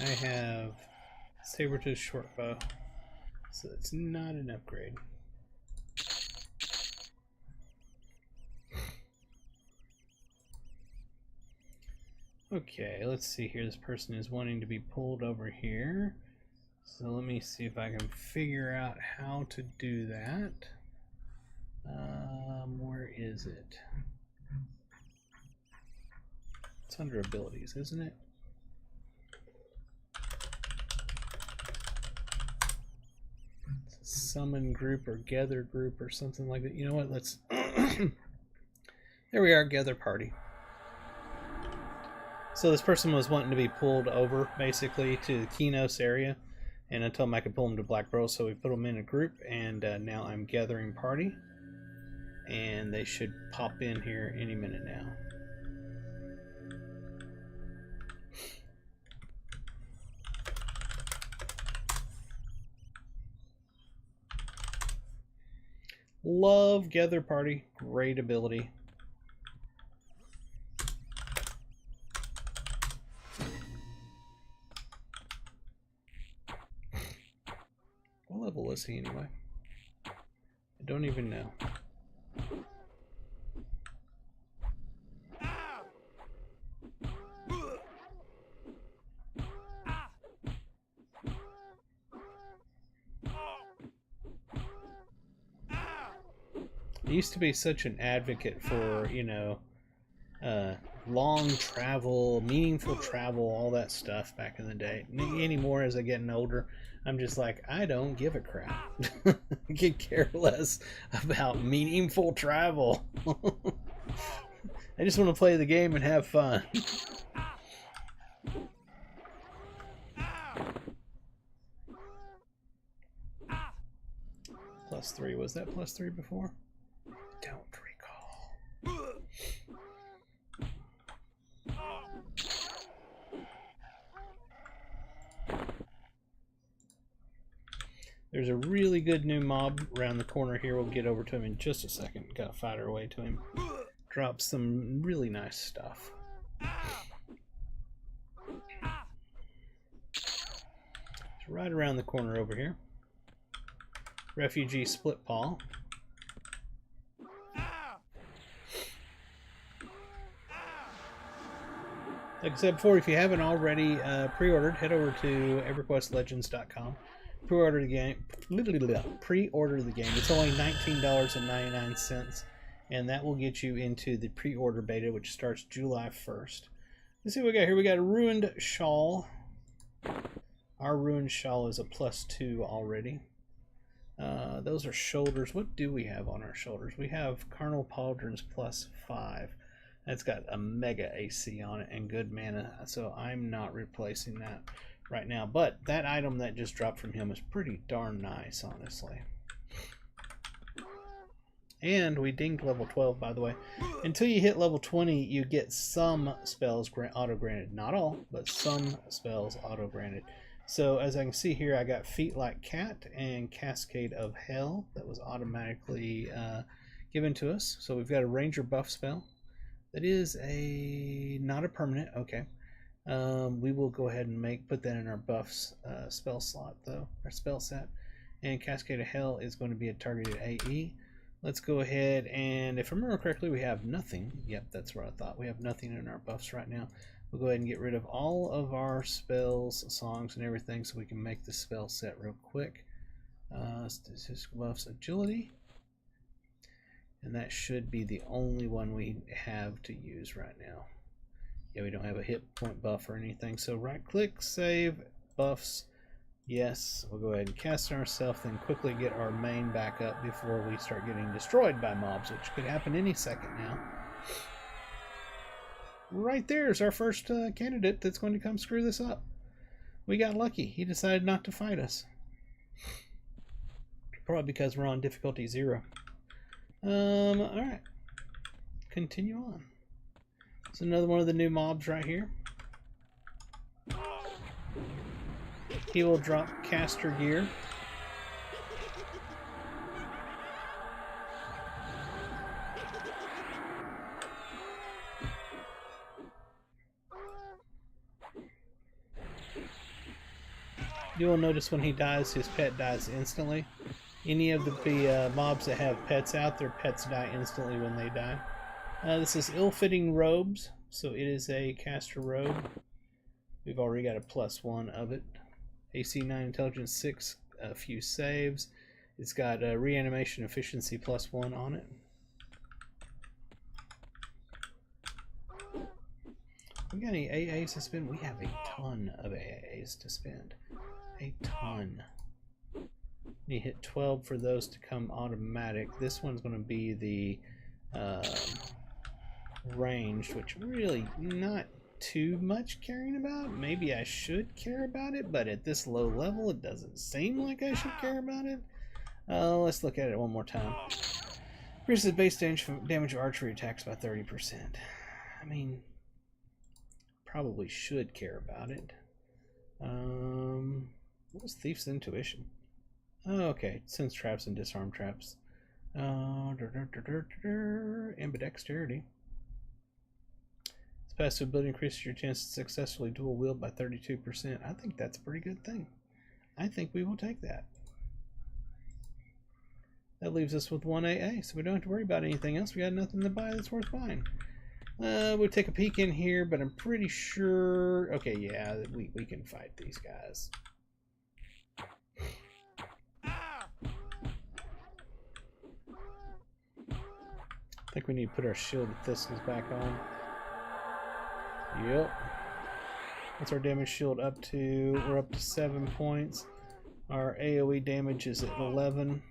I have Saber-tooth shortbow, so it's not an upgrade. Okay, let's see here. This person is wanting to be pulled over here. So let me see if I can figure out how to do that. Where is it? It's under abilities, isn't it? Summon group or gather group or something like that. You know what? Let's. There we are, gather party. So this person was wanting to be pulled over, basically, to the Kinos area, and I told him I could pull him to Black Pearl, so we put them in a group, and now I'm gathering party, and they should pop in here any minute now. Love gather party, great ability. level is he anyway? I don't even know. I used to be such an advocate for, you know, long travel, meaningful travel, all that stuff back in the day. Anymore as I getting older, I'm just like, I don't give a crap. I could care less about meaningful travel. I just want to play the game and have fun. +3, was that +3 before? Don't recall. There's a really good new mob around the corner here. We'll get over to him in just a second. Gotta fight our way to him. Drop some really nice stuff. It's right around the corner over here. Refugee split paw. Like I said before, if you haven't already pre-ordered, head over to everquestlegends.com. Pre-order the game. Pre-order the game. It's only $19.99, and that will get you into the pre-order beta, which starts July 1st. Let's see what we got here. We got a ruined shawl. Our ruined shawl is a +2 already. Those are shoulders. What do we have on our shoulders? We have Carnal Pauldron's +5. That's got a mega AC on it and good mana, so I'm not replacing that right now. But that item that just dropped from him is pretty darn nice, honestly. And we dinged level 12, by the way. Until you hit level 20, you get some spells auto-granted. Not all, but some spells auto-granted. So as I can see here, I got Feet Like Cat and Cascade of Hell that was automatically given to us. So we've got a Ranger buff spell. That is not a permanent. Okay. We will go ahead and put that in our buffs spell slot though, our spell set. And Cascade of Hell is going to be a targeted AE. Let's go ahead and, if I remember correctly, we have nothing. Yep, that's what I thought. We have nothing in our buffs right now. We'll go ahead and get rid of all of our spells, songs, and everything so we can make the spell set real quick. Statistical buffs, agility. And that should be the only one we have to use right now. Yeah, we don't have a hit point buff or anything. So right click, save, buffs. Yes, we'll go ahead and cast ourselves, then quickly get our main back up before we start getting destroyed by mobs, which could happen any second now. Right there is our first candidate that's going to come screw this up. We got lucky. He decided not to fight us. Probably because we're on difficulty 0. Alright. Continue on. It's another one of the new mobs right here. He will drop caster gear. You will notice when he dies, his pet dies instantly. Any of the mobs that have pets out, their pets die instantly when they die. This is ill-fitting robes, so it is a caster robe. We've already got a +1 of it. AC 9, intelligence 6, a few saves. It's got a reanimation efficiency +1 on it. We got any AAs to spend? We have a ton of AAs to spend. A ton. You hit 12 for those to come automatic. This one's going to be the ranged, which really not too much caring about. Maybe I should care about it, but at this low level it doesn't seem like I should care about it. Let's look at it one more time. Increases base damage of archery attacks by 30%. I mean, probably should care about it. What was Thief's Intuition? Oh, okay, sense traps and disarm traps. Ambidexterity. This passive ability increases your chance to successfully dual wield by 32%. I think that's a pretty good thing. I think we will take that. That leaves us with 1 AA, so we don't have to worry about anything else. We got nothing to buy that's worth buying. We'll take a peek in here, but I'm pretty sure... Okay, yeah, we can fight these guys. I think we need to put our shield of thistles back on. Yep. What's our damage shield up to? We're up to 7 points. Our AoE damage is at 11.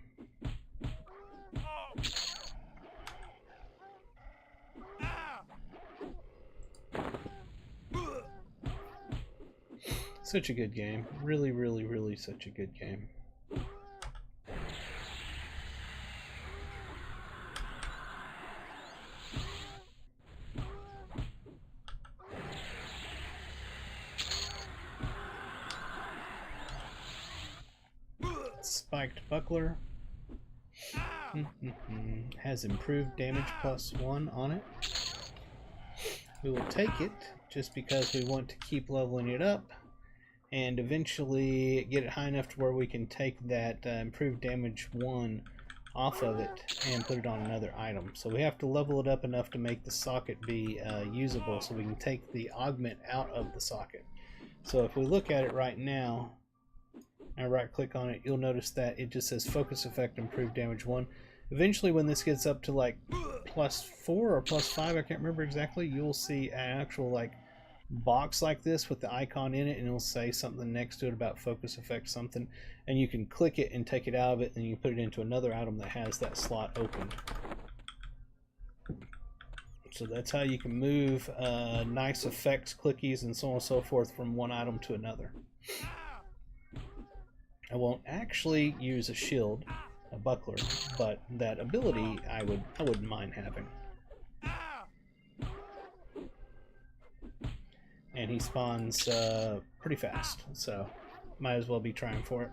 Such a good game. Really, really, really such a good game. Spiked buckler. Has improved damage +1 on it. We will take it just because we want to keep leveling it up and eventually get it high enough to where we can take that improved damage 1 off of it and put it on another item. So we have to level it up enough to make the socket be usable so we can take the augment out of the socket. So if we look at it right now, I right click on it, you'll notice that it just says focus effect improved damage 1. Eventually when this gets up to like +4 or +5, I can't remember exactly, you'll see an actual like box like this with the icon in it, and it'll say something next to it about focus effect something, and you can click it and take it out of it, and you put it into another item that has that slot opened. So that's how you can move nice effects, clickies, and so on and so forth from one item to another. I won't actually use a shield, a buckler, but that ability I wouldn't mind having. And he spawns pretty fast, so might as well be trying for it.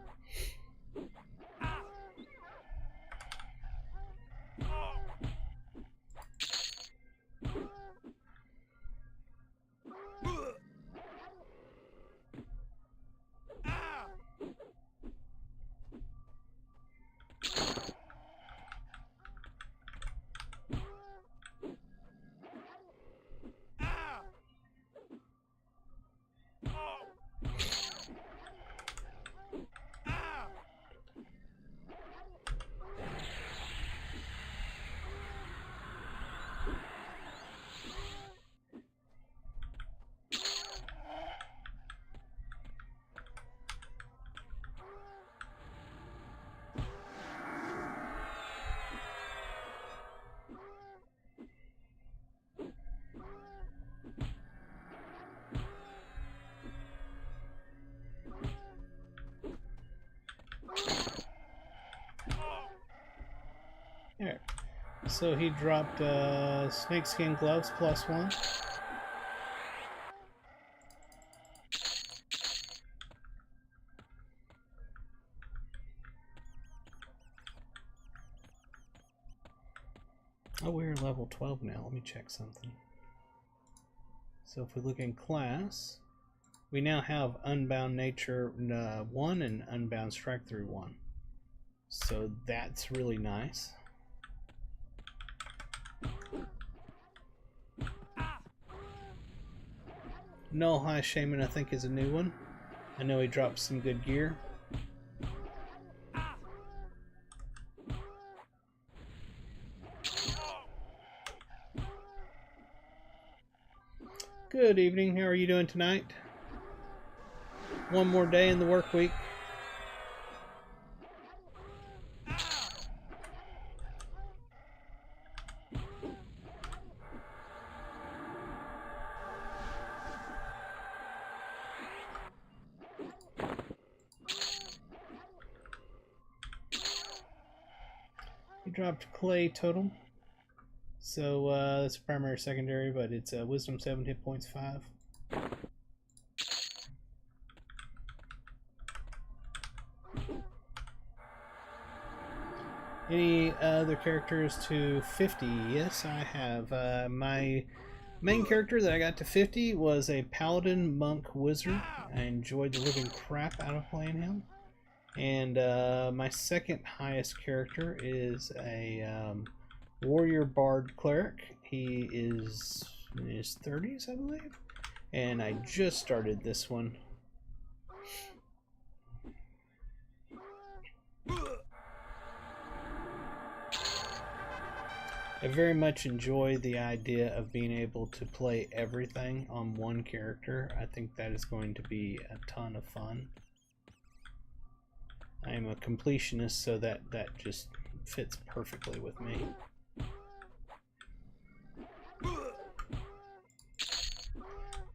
There. So he dropped snakeskin gloves +1. Oh, we're level 12 now. Let me check something. So if we look in class, we now have Unbound Nature 1 and Unbound Strike Through 1. So that's really nice. Null High Shaman, I think, is a new one. I know he dropped some good gear. Good evening. How are you doing tonight? One more day in the work week. He dropped Clay Totem. So that's primary, secondary, but it's Wisdom 7, hit points 5. Any other characters to 50? Yes, I have. My main character that I got to 50 was a Paladin Monk Wizard. I enjoyed the living crap out of playing him. And my second highest character is a warrior bard cleric. He is in his 30s, I believe. And I just started this one. I very much enjoy the idea of being able to play everything on one character. I think that is going to be a ton of fun. I am a completionist, so that just fits perfectly with me.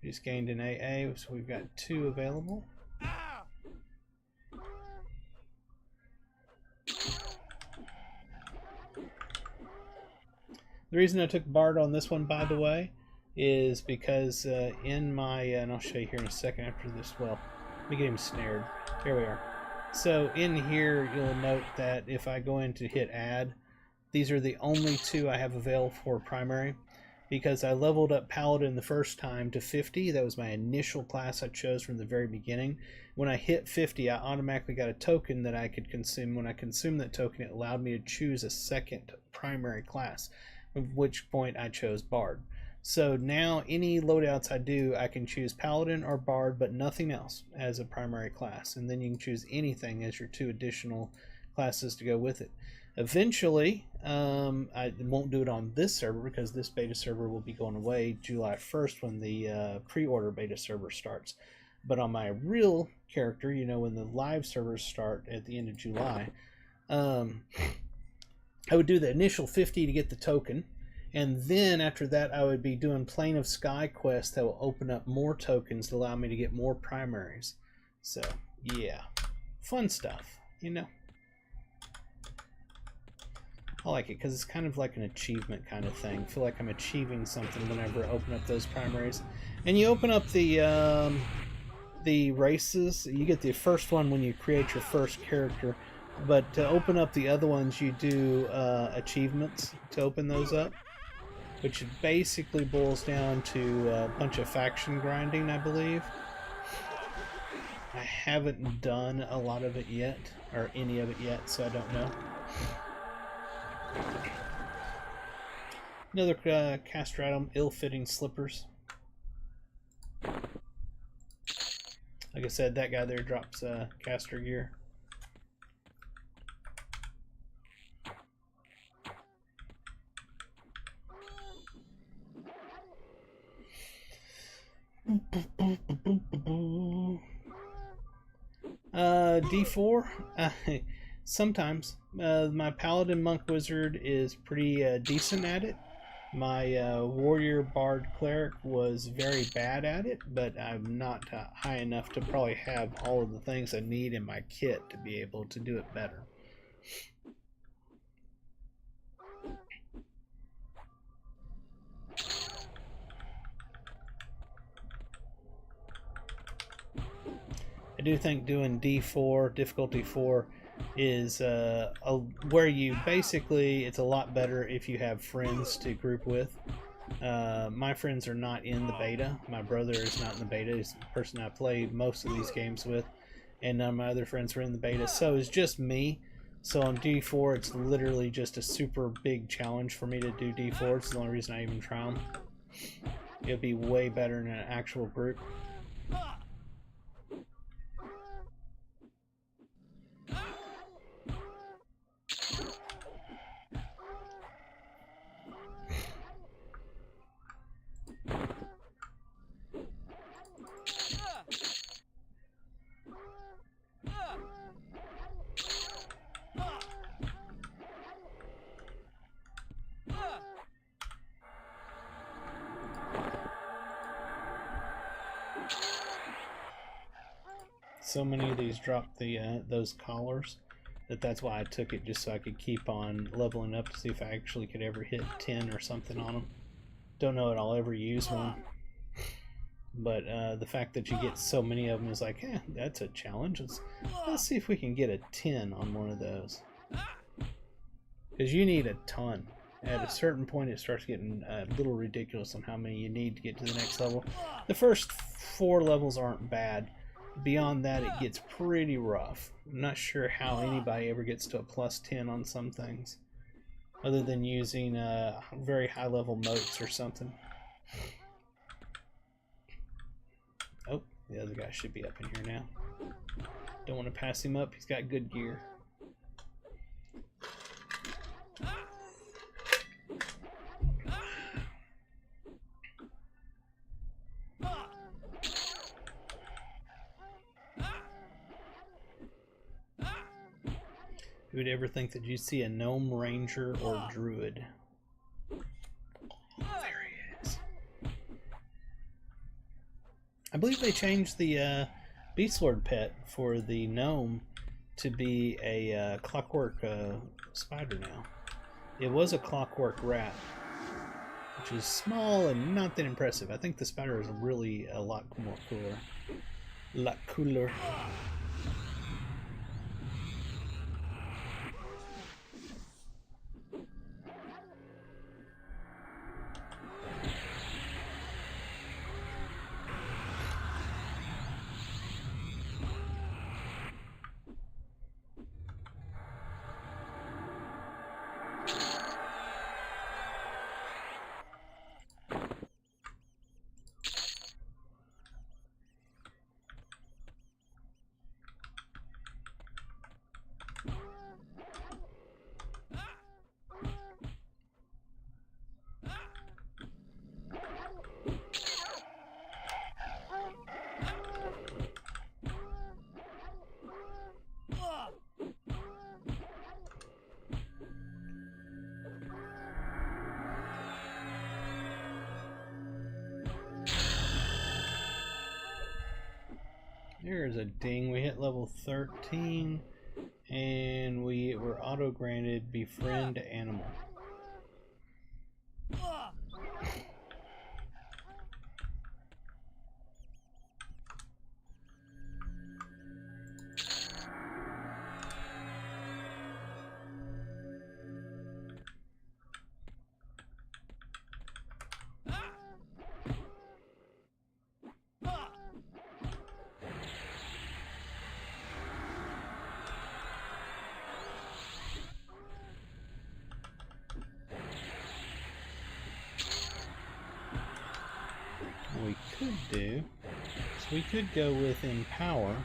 We just gained an AA, so we've got 2 available. The reason I took Bard on this one, by the way, is because in my, and I'll show you here in a second after this, well, let me get him snared. Here we are. So in here, you'll note that if I go in to hit add, these are the only 2 I have available for primary, because I leveled up Paladin the first time to 50. That was my initial class I chose from the very beginning. When I hit 50, I automatically got a token that I could consume. When I consumed that token, it allowed me to choose a second primary class, at which point I chose Bard. So now any loadouts I do, I can choose Paladin or Bard, but nothing else as a primary class. And then you can choose anything as your 2 additional classes to go with it. Eventually, I won't do it on this server because this beta server will be going away July 1st when the pre-order beta server starts. But on my real character, you know, when the live servers start at the end of July, I would do the initial 50 to get the token, and then after that I would be doing Plane of Sky quests that will open up more tokens to allow me to get more primaries. So yeah, fun stuff, you know. I like it because it's kind of like an achievement kind of thing. I feel like I'm achieving something whenever I open up those primaries. And you open up the races. You get the first one when you create your first character, but to open up the other ones, you do achievements to open those up, which basically boils down to a bunch of faction grinding, I believe. I haven't done a lot of it yet, or any of it yet, so I don't know. Another caster item, ill-fitting slippers. Like I said, that guy there drops caster gear. D4? Sometimes. My Paladin Monk Wizard is pretty decent at it. My Warrior Bard Cleric was very bad at it, but I'm not high enough to probably have all of the things I need in my kit to be able to do it better. I do think doing D4, difficulty 4, is where you basically, it's a lot better if you have friends to group with. My friends are not in the beta. My brother is not in the beta. He's the person I play most of these games with, and none of my other friends are in the beta. So it's just me. So on D4, it's literally just a super big challenge for me to do D4. It's the only reason I even try them. It'll be way better in an actual group. So many of these drop the those collars that's why I took it, just so I could keep on leveling up to see if I actually could ever hit 10 or something on them. Don't know that I'll ever use one, but the fact that you get so many of them is like, that's a challenge. Let's see if we can get a 10 on one of those, because you need a ton. At a certain point it starts getting a little ridiculous on how many you need to get to the next level. The first 4 levels aren't bad, beyond that, it gets pretty rough. I'm not sure how anybody ever gets to a +10 on some things, other than using very high level moats or something. Oh, the other guy should be up in here now. Don't want to pass him up. He's got good gear. Who would ever think that you'd see a gnome ranger or druid? There he is. I believe they changed the Beast Lord pet for the gnome to be a clockwork spider now. It was a clockwork rat, which is small and not that impressive. I think the spider is really a lot more cooler. Lot cooler. There's a ding. We hit level 13 and we were auto granted befriend animal. We could do, so we could go with Empower,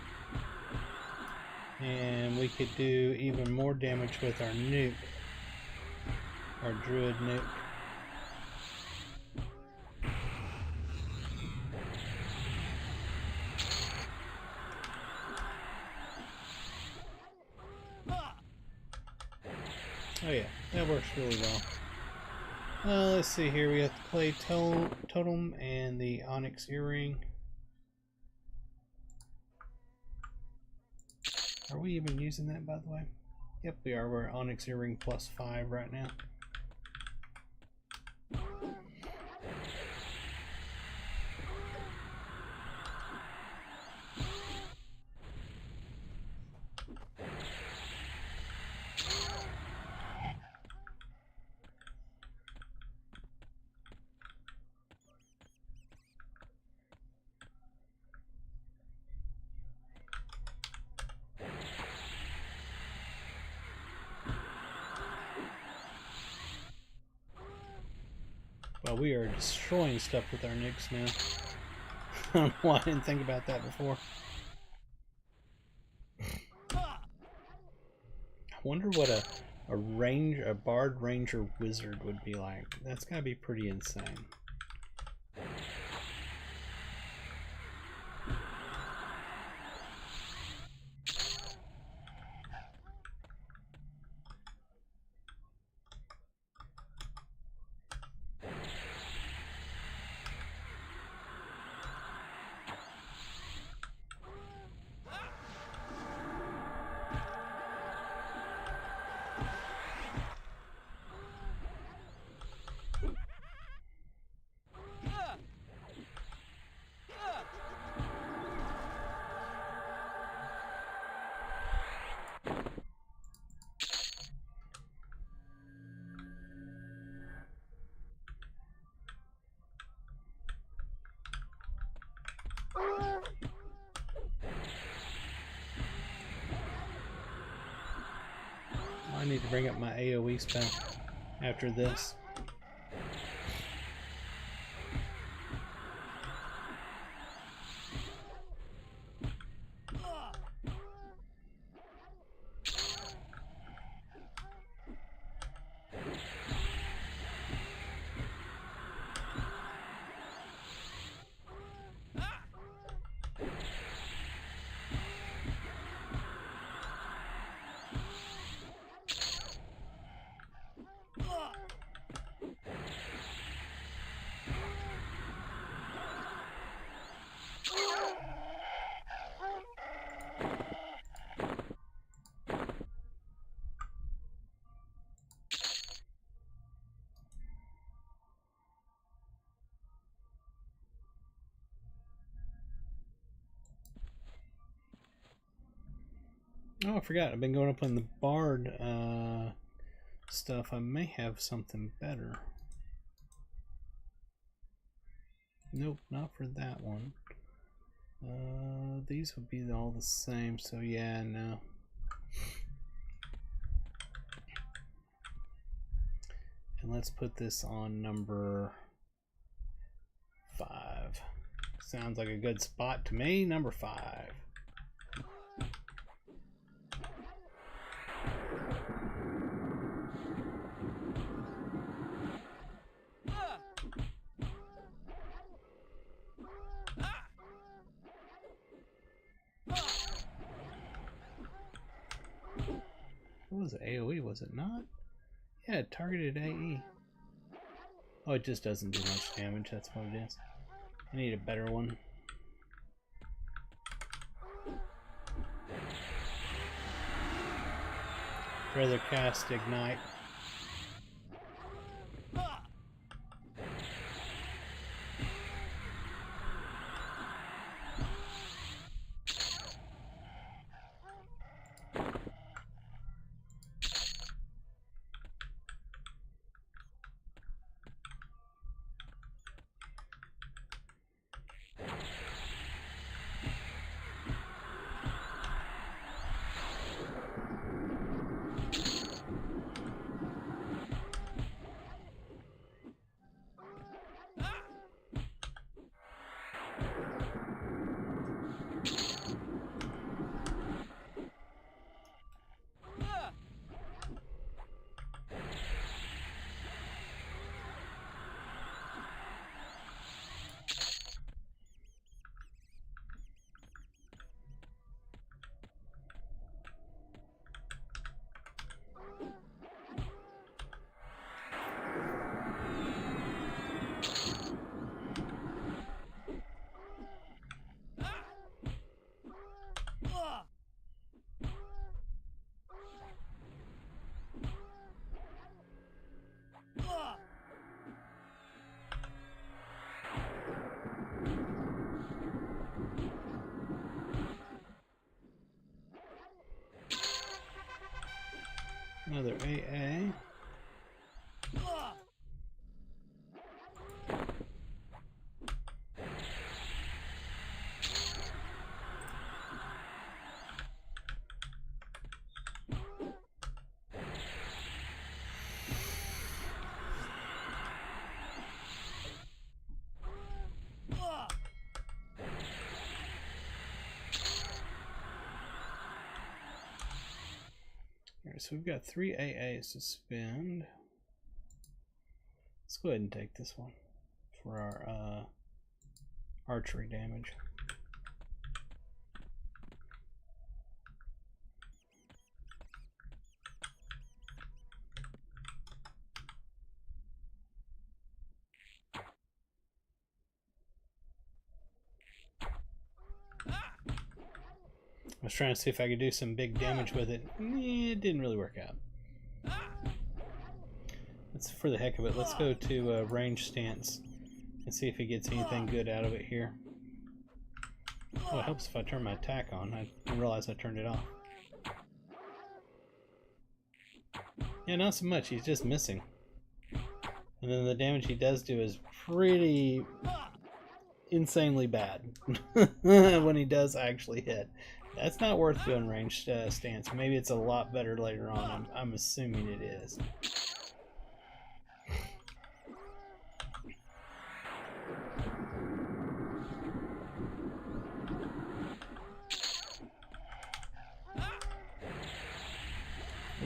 and we could do even more damage with our nuke, our druid nuke. Oh yeah, that works really well. Let's see here, we have to play Totem and the Onyx Earring. Are we even using that, by the way? Yep, we are. We're Onyx Earring +5 right now. Well, we are destroying stuff with our nukes now. I don't know why I didn't think about that before. I wonder what a bard ranger wizard would be like. That's gotta be pretty insane. need to bring up my AoE spell after this. Oh, I forgot. I've been going up on the Bard stuff. I may have something better. Nope, not for that one. These would be all the same, so yeah, no. And let's put this on number 5. Sounds like a good spot to me. Number 5. What was it? AoE, was it not? Yeah, targeted AE. Oh, it just doesn't do much damage, that's what it is. I need a better one. Rather cast Ignite. Another AA. So we've got 3 AAs to spend. Let's go ahead and take this one for our archery damage. I was trying to see if I could do some big damage with it. It didn't really work out. Let's, for the heck of it, let's go to range stance and see if he gets anything good out of it here. Oh, it helps if I turn my attack on. I didn't realize I turned it off. Yeah, not so much. He's just missing. And then the damage he does do is pretty insanely bad when he does actually hit. That's not worth doing ranged stance. Maybe it's a lot better later on. I'm assuming it is.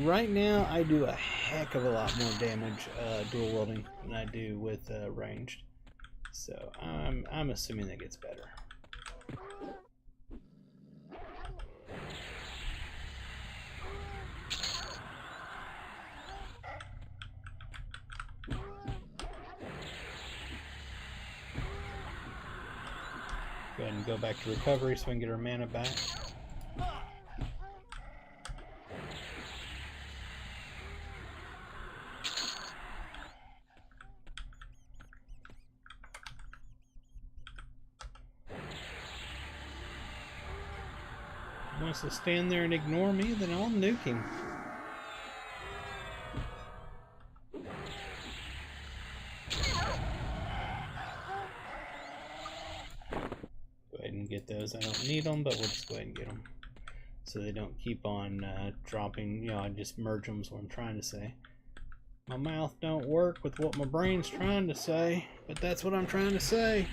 Right now, I do a heck of a lot more damage dual wielding than I do with ranged. So I'm assuming that gets better. Go ahead and go back to recovery so we can get our mana back. He wants to stand there and ignore me, then I'll nuke him. Get those. I don't need them, but we'll just go ahead and get them so they don't keep on dropping. You know, I just merge them is what I'm trying to say. My mouth don't work with what my brain's trying to say, but that's what I'm trying to say.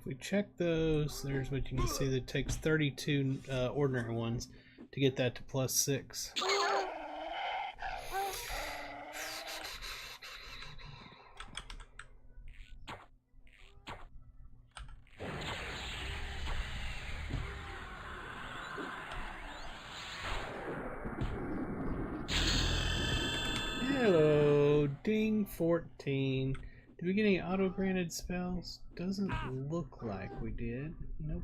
if we check those, there's what you can see. That takes 32 ordinary ones to get that to +6. Hello, ding 14. Did we get any auto-granted spells? Doesn't look like we did. Nope.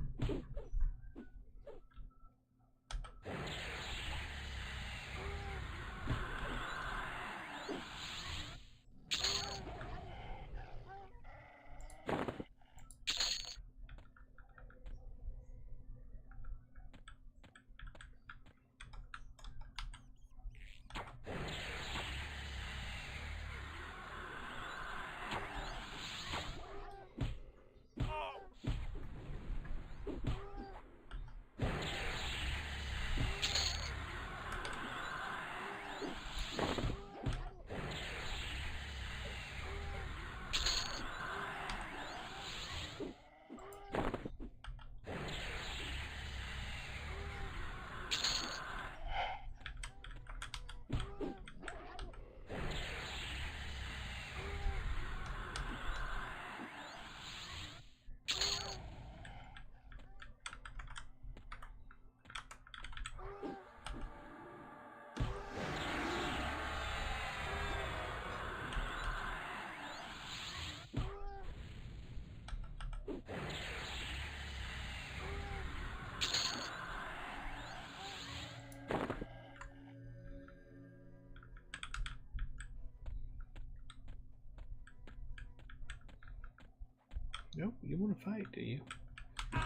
Nope, you want to fight, do you?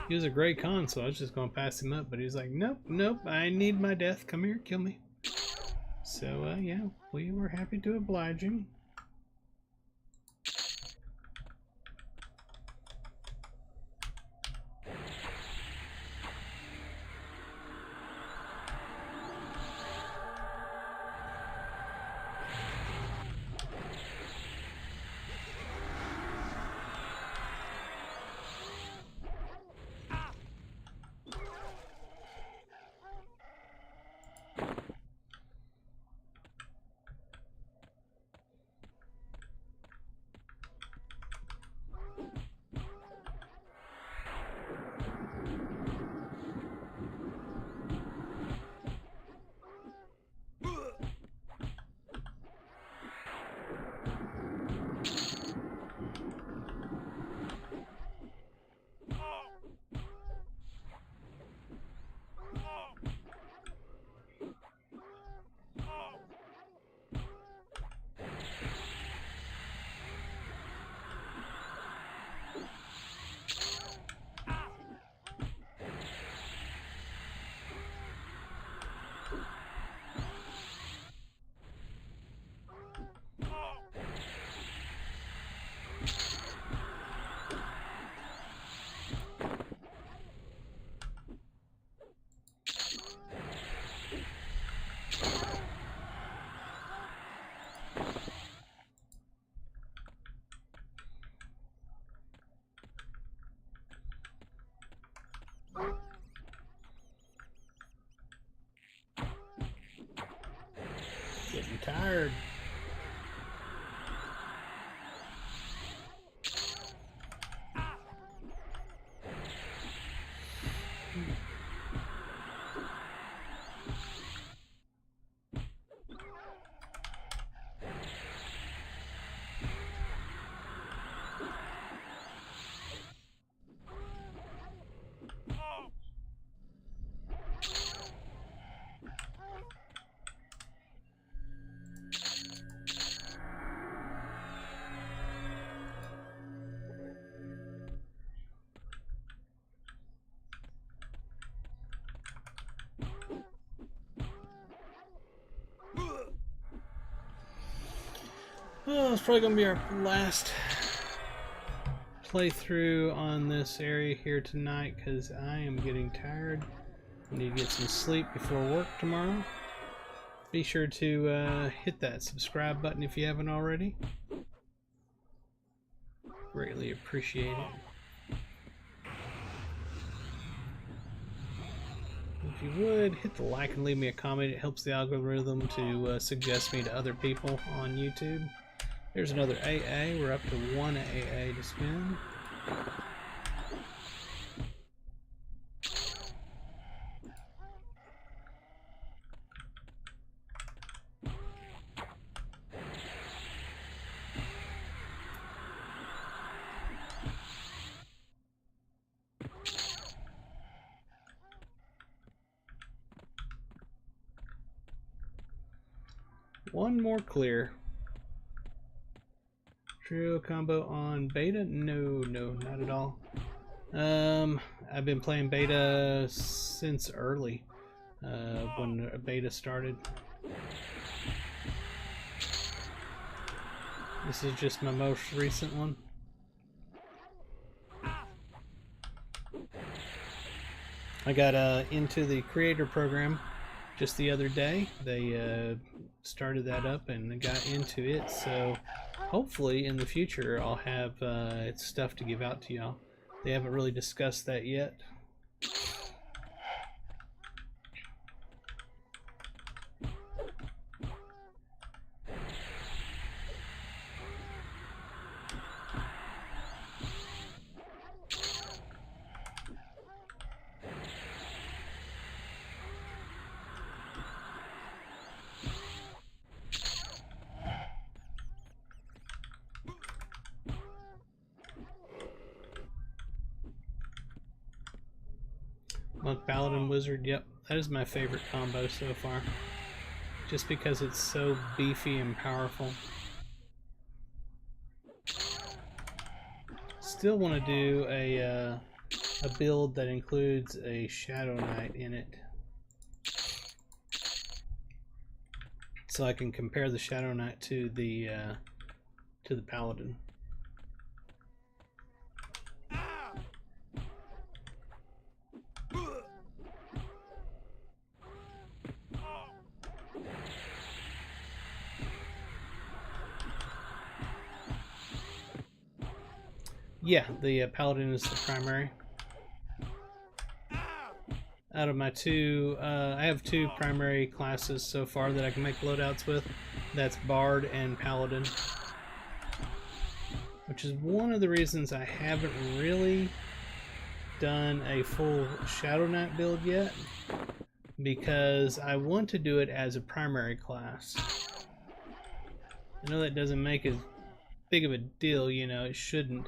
He was a great con, so I was just going to pass him up, but he was like, nope, nope, I need my death. Come here, kill me. So, yeah, we were happy to oblige him. Getting tired. Well, it's probably going to be our last playthrough on this area here tonight because I am getting tired. I need to get some sleep before work tomorrow. Be sure to hit that subscribe button if you haven't already. Greatly appreciate it. you would, hit the like and leave me a comment. It helps the algorithm to suggest me to other people on YouTube. There's another AA. We're up to 1 AA to spin. One more clear. Trio combo on beta? No, not at all. I've been playing beta since early, when beta started. This is just my most recent one. I got into the creator program just the other day. They started that up and got into it, so hopefully in the future I'll have stuff to give out to y'all. They haven't really discussed that yet. Monk, Paladin, Wizard, yep, that is my favorite combo so far. Just because it's so beefy and powerful. Still want to do a build that includes a Shadow Knight in it, so I can compare the Shadow Knight to the Paladin. Yeah, the Paladin is the primary. Out of my two, I have two primary classes so far that I can make loadouts with. That's Bard and Paladin. Which is one of the reasons I haven't really done a full Shadow Knight build yet. Because I want to do it as a primary class. I know that doesn't make as big of a deal, you know, it shouldn't.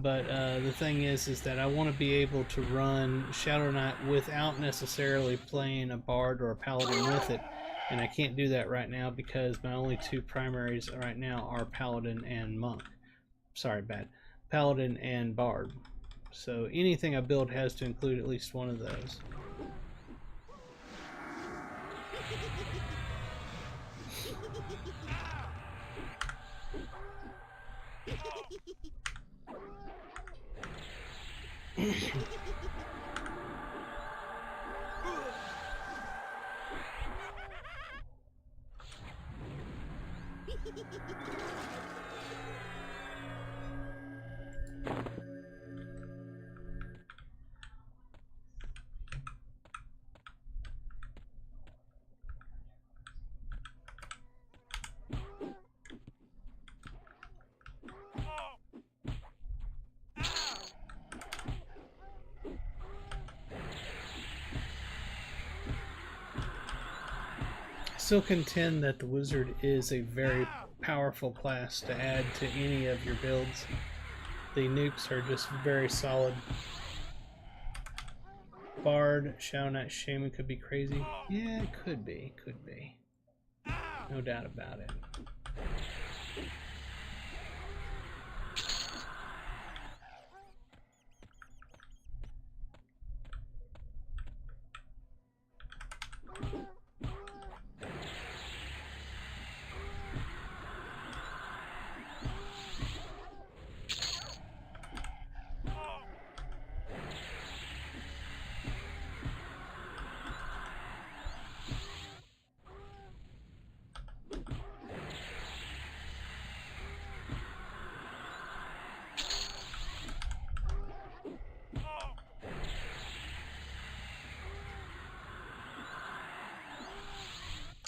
But the thing is that I want to be able to run Shadow Knight without necessarily playing a Bard or a Paladin with it. And I can't do that right now because my only two primaries right now are Paladin and Monk. Sorry, bad. Paladin and Bard. So anything I build has to include at least one of those. Still contend that the Wizard is a very powerful class to add to any of your builds. The nukes are just very solid. Bard, Shadow Knight, Shaman could be crazy. Yeah, it could be. No doubt about it.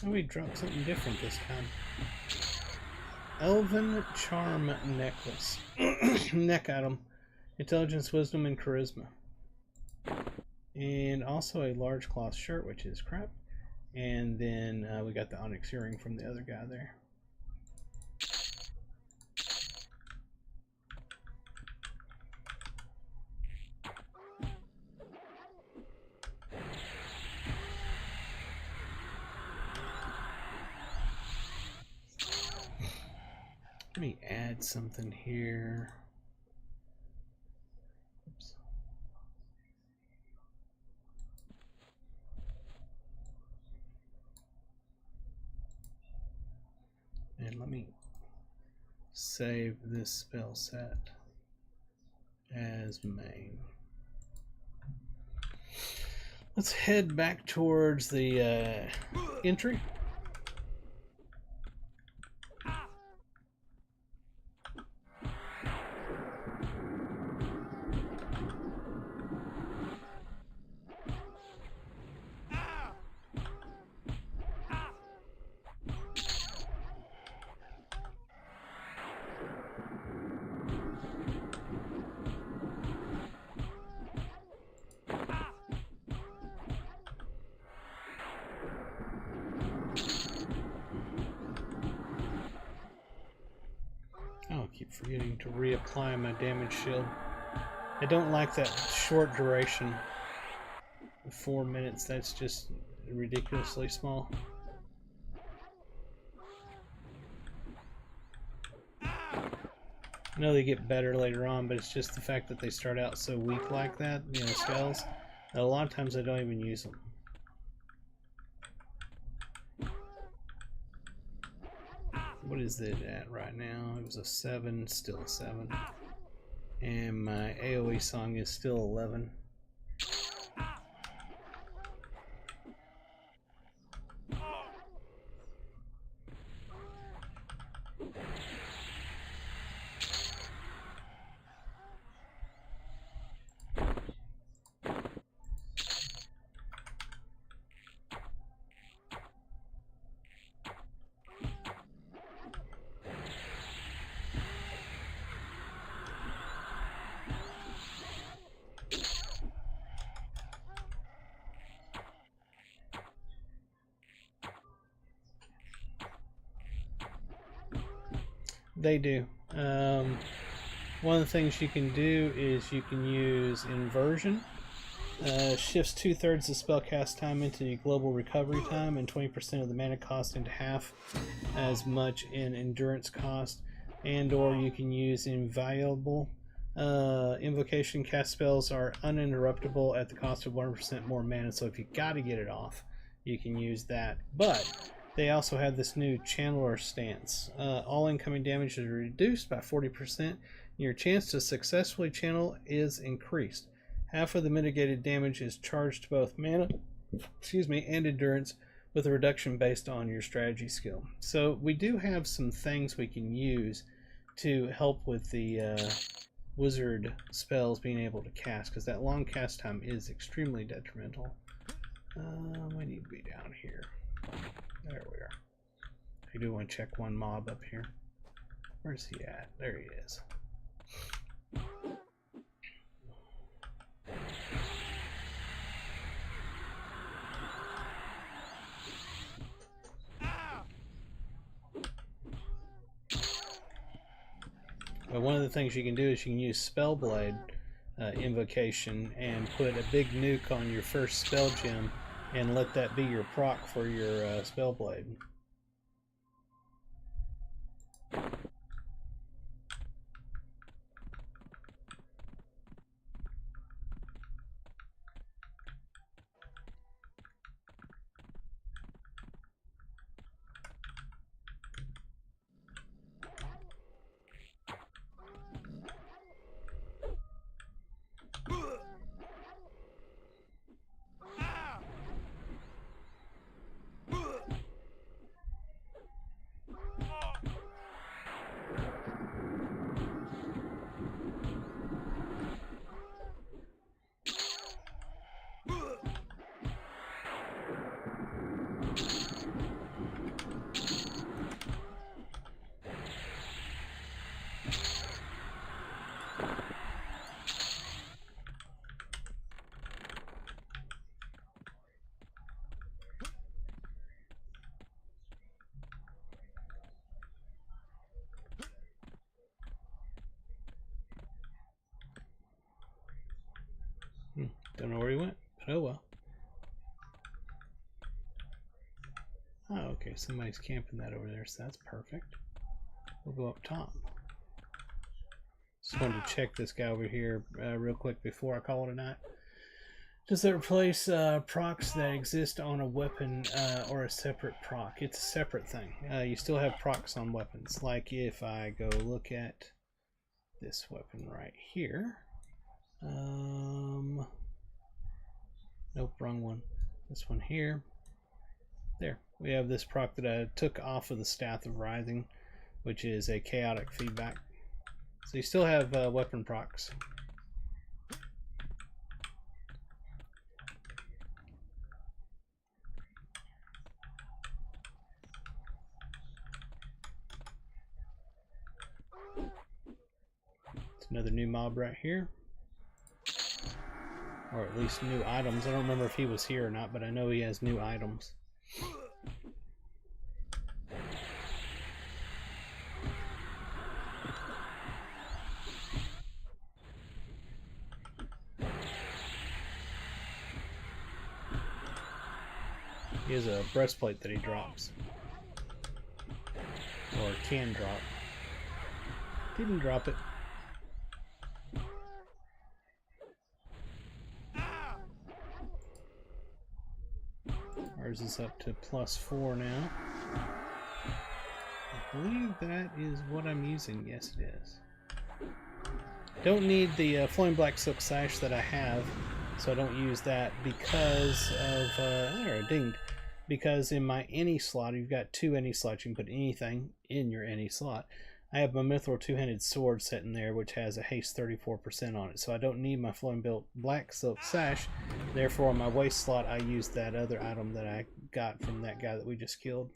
Oh, we dropped something different this time. Elven Charm Necklace. Neck item. Intelligence, Wisdom, and Charisma. And also a large cloth shirt, which is crap. And then we got the onyx earring from the other guy there. Let me add something here. Oops. And let me save this spell set as main. Let's head back towards the entry. Oh, I keep forgetting to reapply my damage shield. I don't like that short duration. 4 minutes, that's just ridiculously small. I know they get better later on, but it's just the fact that they start out so weak like that, you know, spells, that a lot of times I don't even use them. What is it at right now? It was a 7, still a 7. And my AoE song is still 11. They do. One of the things you can do is you can use inversion. Shifts 2/3 the spell cast time into your global recovery time and 20% of the mana cost into half as much in endurance cost. And or you can use invaluable. Invocation cast spells are uninterruptible at the cost of 1% more mana, so if you gotta get it off, you can use that. But they also have this new Channeler stance. All incoming damage is reduced by 40%. Your chance to successfully channel is increased. Half of the mitigated damage is charged to both mana, and endurance, with a reduction based on your strategy skill. So we do have some things we can use to help with the wizard spells being able to cast, because that long cast time is extremely detrimental. We need to be down here. There we are. I do want to check one mob up here. Where's he at? There he is. But one of the things you can do is you can use Spellblade invocation and put a big nuke on your first spell gem and let that be your proc for your Spellblade. Don't know where he went, but oh well. Oh, okay, somebody's camping that over there, so that's perfect. We'll go up top. Just wanted to check this guy over here real quick before I call it a night. Does it replace procs that exist on a weapon or a separate proc? It's a separate thing. You still have procs on weapons. Like if I go look at this weapon right here. Nope, wrong one. This one here. There. We have this proc that I took off of the Staff of Rising, which is a chaotic feedback. So you still have weapon procs. It's another new mob right here. Or at least new items. I don't remember if he was here or not, but I know he has new items. He has a breastplate that he drops. Or can drop. Didn't drop it. Ours is up to +4 now. I believe that is what I'm using. Yes, it is. Don't need the flowing black silk sash that I have, so I don't use that because of there, it dinged. Because in my any slot, you've got 2 any slots. You can put anything in your any slot. I have my Mithril two-handed sword sitting there, which has a haste 34% on it, so I don't need my flowing black silk sash. Therefore, on my waist slot, I use that other item that I got from that guy that we just killed.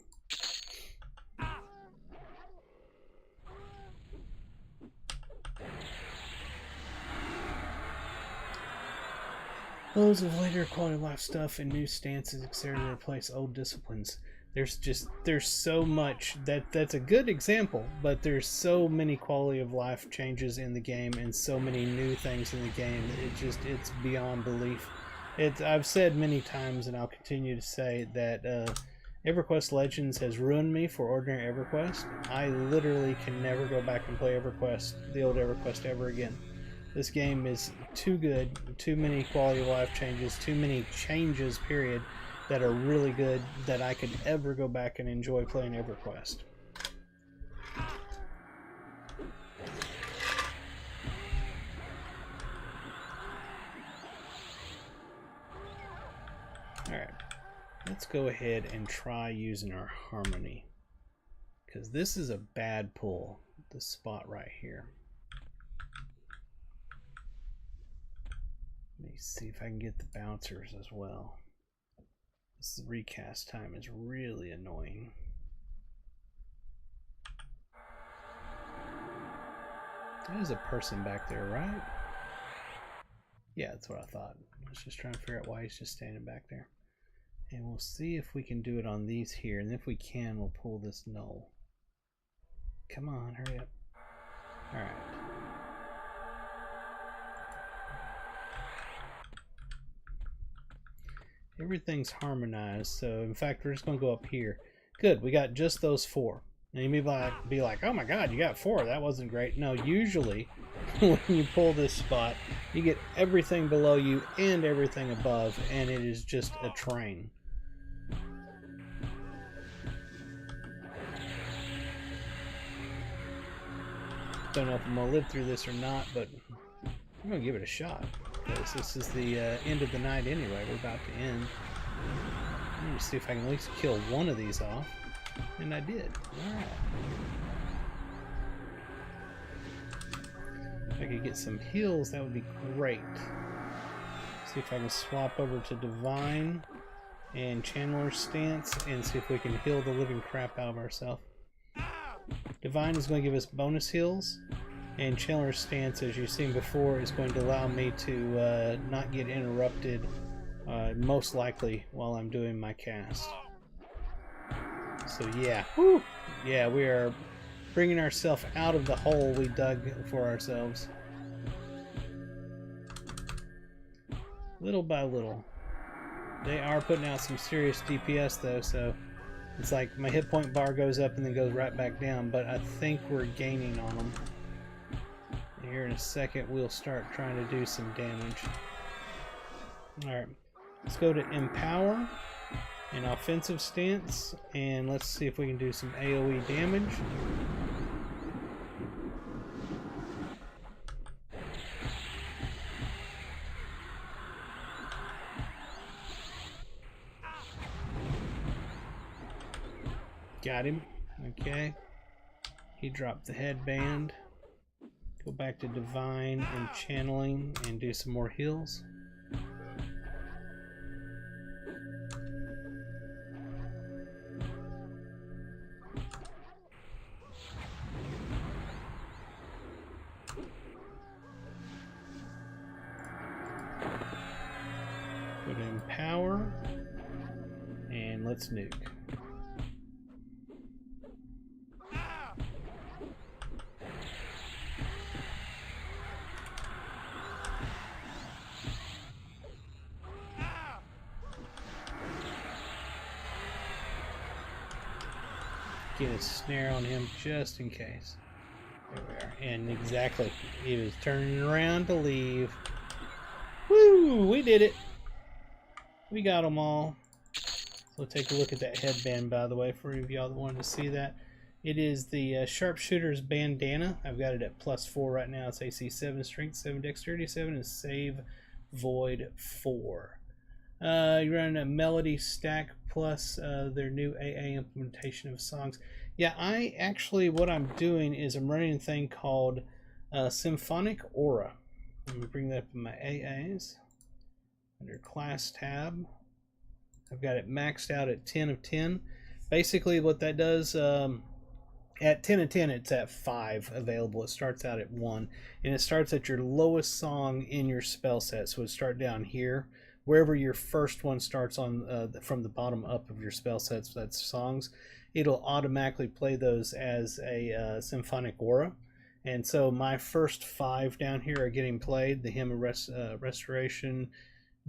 Loads of later quality of life stuff and new stances, etc. to replace old disciplines. There's so much that's a good example, but there's so many quality of life changes in the game and so many new things in the game. It's beyond belief. I've said many times, and I'll continue to say that Everquest Legends has ruined me for ordinary Everquest. I literally can never go back and play Everquest, the old Everquest, ever again. This game is too good, too many quality of life changes, too many changes, period, that are really good that I could ever go back and enjoy playing Everquest. Alright, let's go ahead and try using our harmony, because this is a bad pull, this spot right here. Let me see if I can get the bouncers as well. This recast time is really annoying. There's a person back there, right? Yeah, that's what I thought. I was just trying to figure out why he's just standing back there. And we'll see if we can do it on these here. And if we can, we'll pull this null. Come on, hurry up. Alright. Everything's harmonized, so in fact we're just going to go up here. Good, we got just those 4. And you may be like, oh my god, you got 4, that wasn't great. No, usually when you pull this spot, you get everything below you and everything above, and it is just a train. Don't know if I'm going to live through this or not, but I'm going to give it a shot. Because this is the end of the night anyway. We're about to end. Let me see if I can at least kill one of these off. And I did. Alright. If I could get some heals, that would be great. See if I can swap over to Divine and Chandler's Stance and see if we can heal the living crap out of ourselves. Divine is going to give us bonus heals. And Chandler's Stance, as you've seen before, is going to allow me to not get interrupted, most likely, while I'm doing my cast. So yeah, whew, yeah, we are bringing ourselves out of the hole we dug for ourselves. little by little. They are putting out some serious DPS though, so it's like my hit point bar goes up and then goes right back down, but I think we're gaining on them. Here in a second we'll start trying to do some damage. Alright, let's go to Empower and Offensive Stance, and let's see if we can do some AoE damage. Got him. Okay. He dropped the headband. Go back to Divine and Channeling and do some more heals. Go to Empower and let's nuke. Get a snare on him just in case. There we are. And exactly, he was turning around to leave. Woo! We did it. We got them all. So take a look at that headband, by the way, for any of y'all that wanted to see that. It is the Sharpshooter's Bandana. I've got it at +4 right now. It's AC 7, Strength 7, Dexterity 7, and Save Void 4. You run a melody stack plus their new AA implementation of songs. Yeah, I actually, what I'm doing is I'm running a thing called Symphonic Aura. Let me bring that up in my AAs. Under Class tab, I've got it maxed out at 10 of 10. Basically what that does, at 10 of 10 it's at 5 available. It starts out at 1, and it starts at your lowest song in your spell set. So it start down here, wherever your first one starts on from the bottom up of your spell sets, that's songs, it'll automatically play those as a Symphonic Aura. And so my first 5 down here are getting played: the Hymn of Restoration,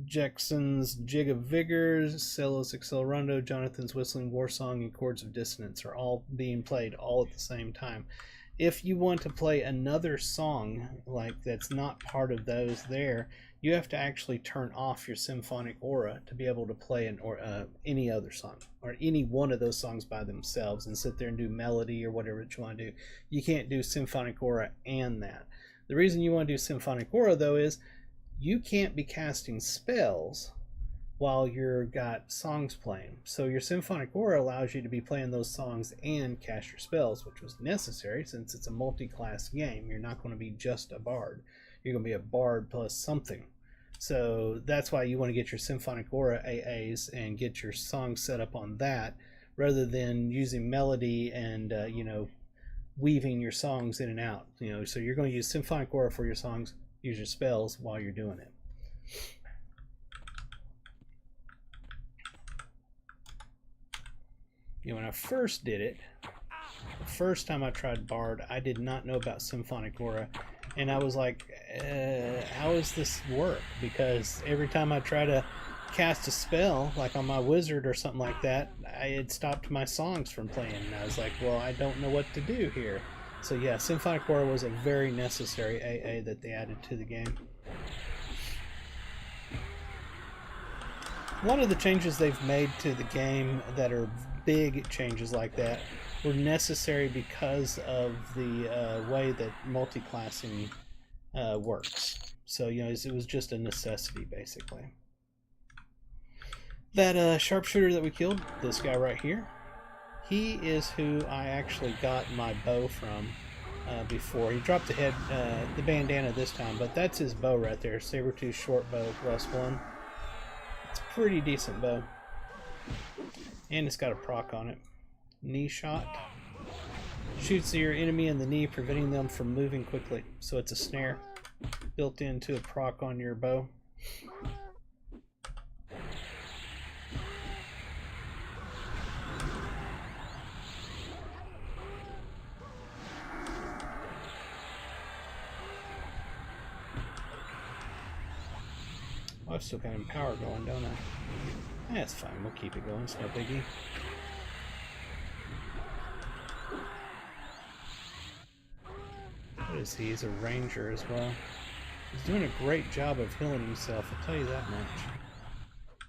Jackson's Jig of Vigors, Celos Accelerando, Jonathan's Whistling War Song, and Chords of Dissonance are all being played all at the same time. If you want to play another song like that's not part of those there, you have to actually turn off your Symphonic Aura to be able to play any other song or any one of those songs by themselves and sit there and do melody or whatever that you want to do. You can't do Symphonic Aura and that. The reason you want to do Symphonic Aura though is you can't be casting spells while you've got songs playing. So your Symphonic Aura allows you to be playing those songs and cast your spells, which was necessary since it's a multi-class game. You're not going to be just a bard. You're going to be a bard plus something. So that's why you want to get your Symphonic Aura AAs and get your songs set up on that, rather than using melody and weaving your songs in and out. So you're going to use Symphonic Aura for your songs, use your spells while you're doing it. When I first did it, the first time I tried Bard, I did not know about Symphonic Aura, and I was like, how does this work? Because every time I try to cast a spell, like on my wizard or something like that, I had stopped my songs from playing, and I was like, well, I don't know what to do here. So yeah, Symphonic Aura was a very necessary AA that they added to the game. One of the changes they've made to the game that are big changes like that were necessary because of the way that multi-classing works. So it was just a necessity basically. That sharpshooter that we killed, this guy right here, he is who I actually got my bow from before. He dropped the bandana this time, but that's his bow right there, saber-tooth short bow +1. It's a pretty decent bow. And it's got a proc on it. Knee shot. Shoots your enemy in the knee, preventing them from moving quickly. So it's a snare built into a proc on your bow. Oh, I've still got Empower going, don't I? That's fine, we'll keep it going, it's no biggie. What is he? He's a ranger as well. He's doing a great job of healing himself, I'll tell you that much.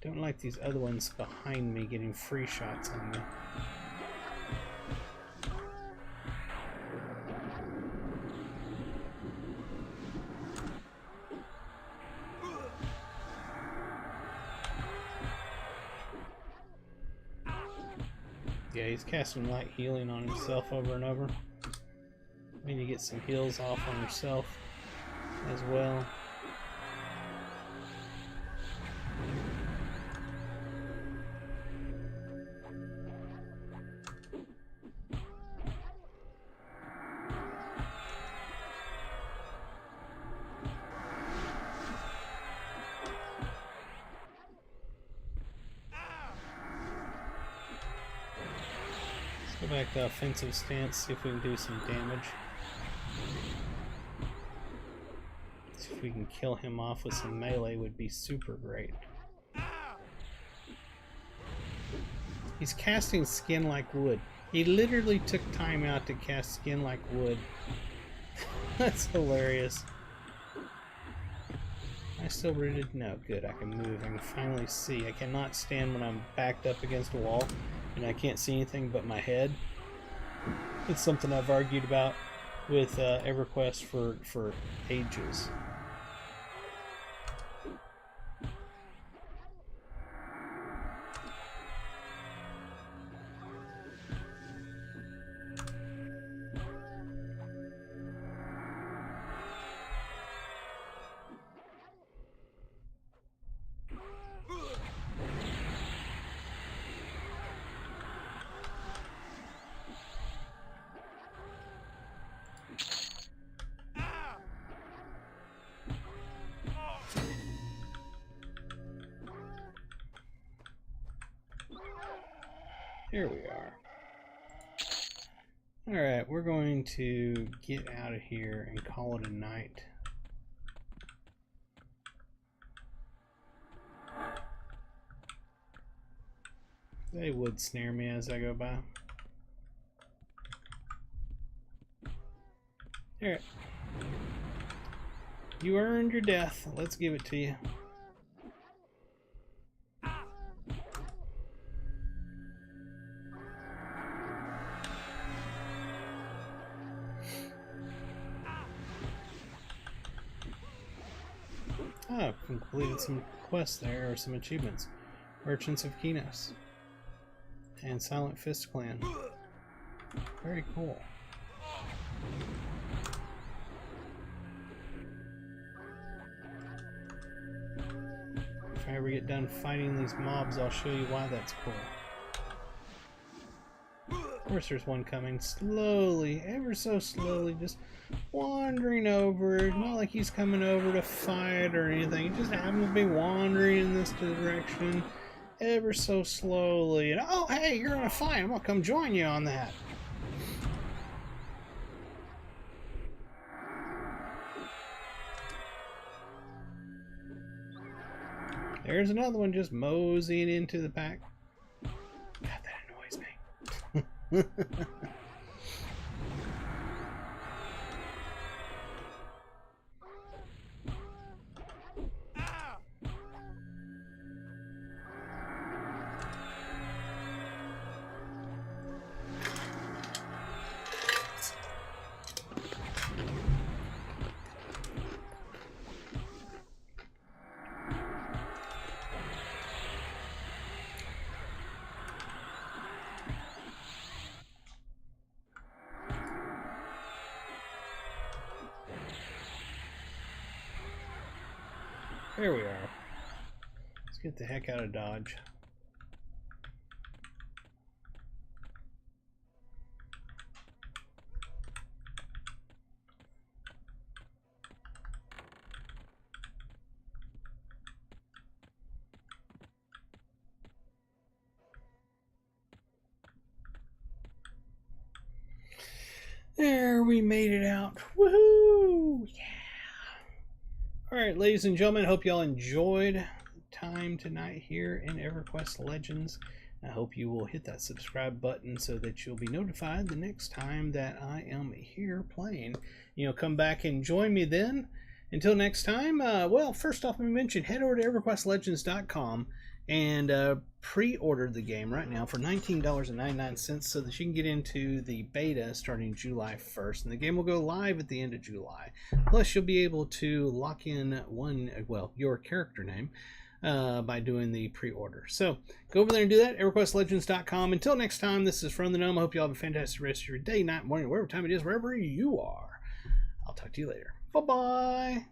Don't like these other ones behind me getting free shots on me. Yeah, he's casting light healing on himself over and over. We need to get some heals off on herself as well. Let's go back to offensive stance, see if we can do some damage. See if we can kill him off with some melee would be super great. He's casting Skin Like Wood. He literally took time out to cast Skin Like Wood. That's hilarious. I still rooted? No, good. I can move. I can finally see. I cannot stand when I'm backed up against a wall and I can't see anything but my head. It's something I've argued about with Everquest for ages. Here we are. Alright, we're going to get out of here and call it a night. They would snare me as I go by. Alright. You earned your death. Let's give it to you. Oh, completed some quests there, or some achievements. Merchants of Kinos. And Silent Fist Clan. Very cool. If I ever get done fighting these mobs, I'll show you why that's cool. Of course there's one coming slowly, ever so slowly, just wandering over. It's not like he's coming over to fight or anything. He just happens to be wandering in this direction ever so slowly. And oh, hey, you're in a fight. I'm going to come join you on that. There's another one just moseying into the pack. God, that annoys me. There we are. Let's get the heck out of Dodge. There, we made it out. Woohoo! Yeah! Alright. Alright, ladies and gentlemen, hope y'all enjoyed time tonight here in Everquest Legends. I hope you will hit that subscribe button so that you'll be notified the next time that I am here playing. Come back and join me then. Until next time, well, first off, let me mention, head over to EverquestLegends.com and pre-order the game right now for $19.99 so that you can get into the beta starting July 1st. And the game will go live at the end of July. Plus, you'll be able to lock in your character name by doing the pre-order. So go over there and do that, EverquestLegends.com. Until next time, this is From the Gnome. I hope you all have a fantastic rest of your day, night, morning, wherever time it is, wherever you are. I'll talk to you later. Bye-bye.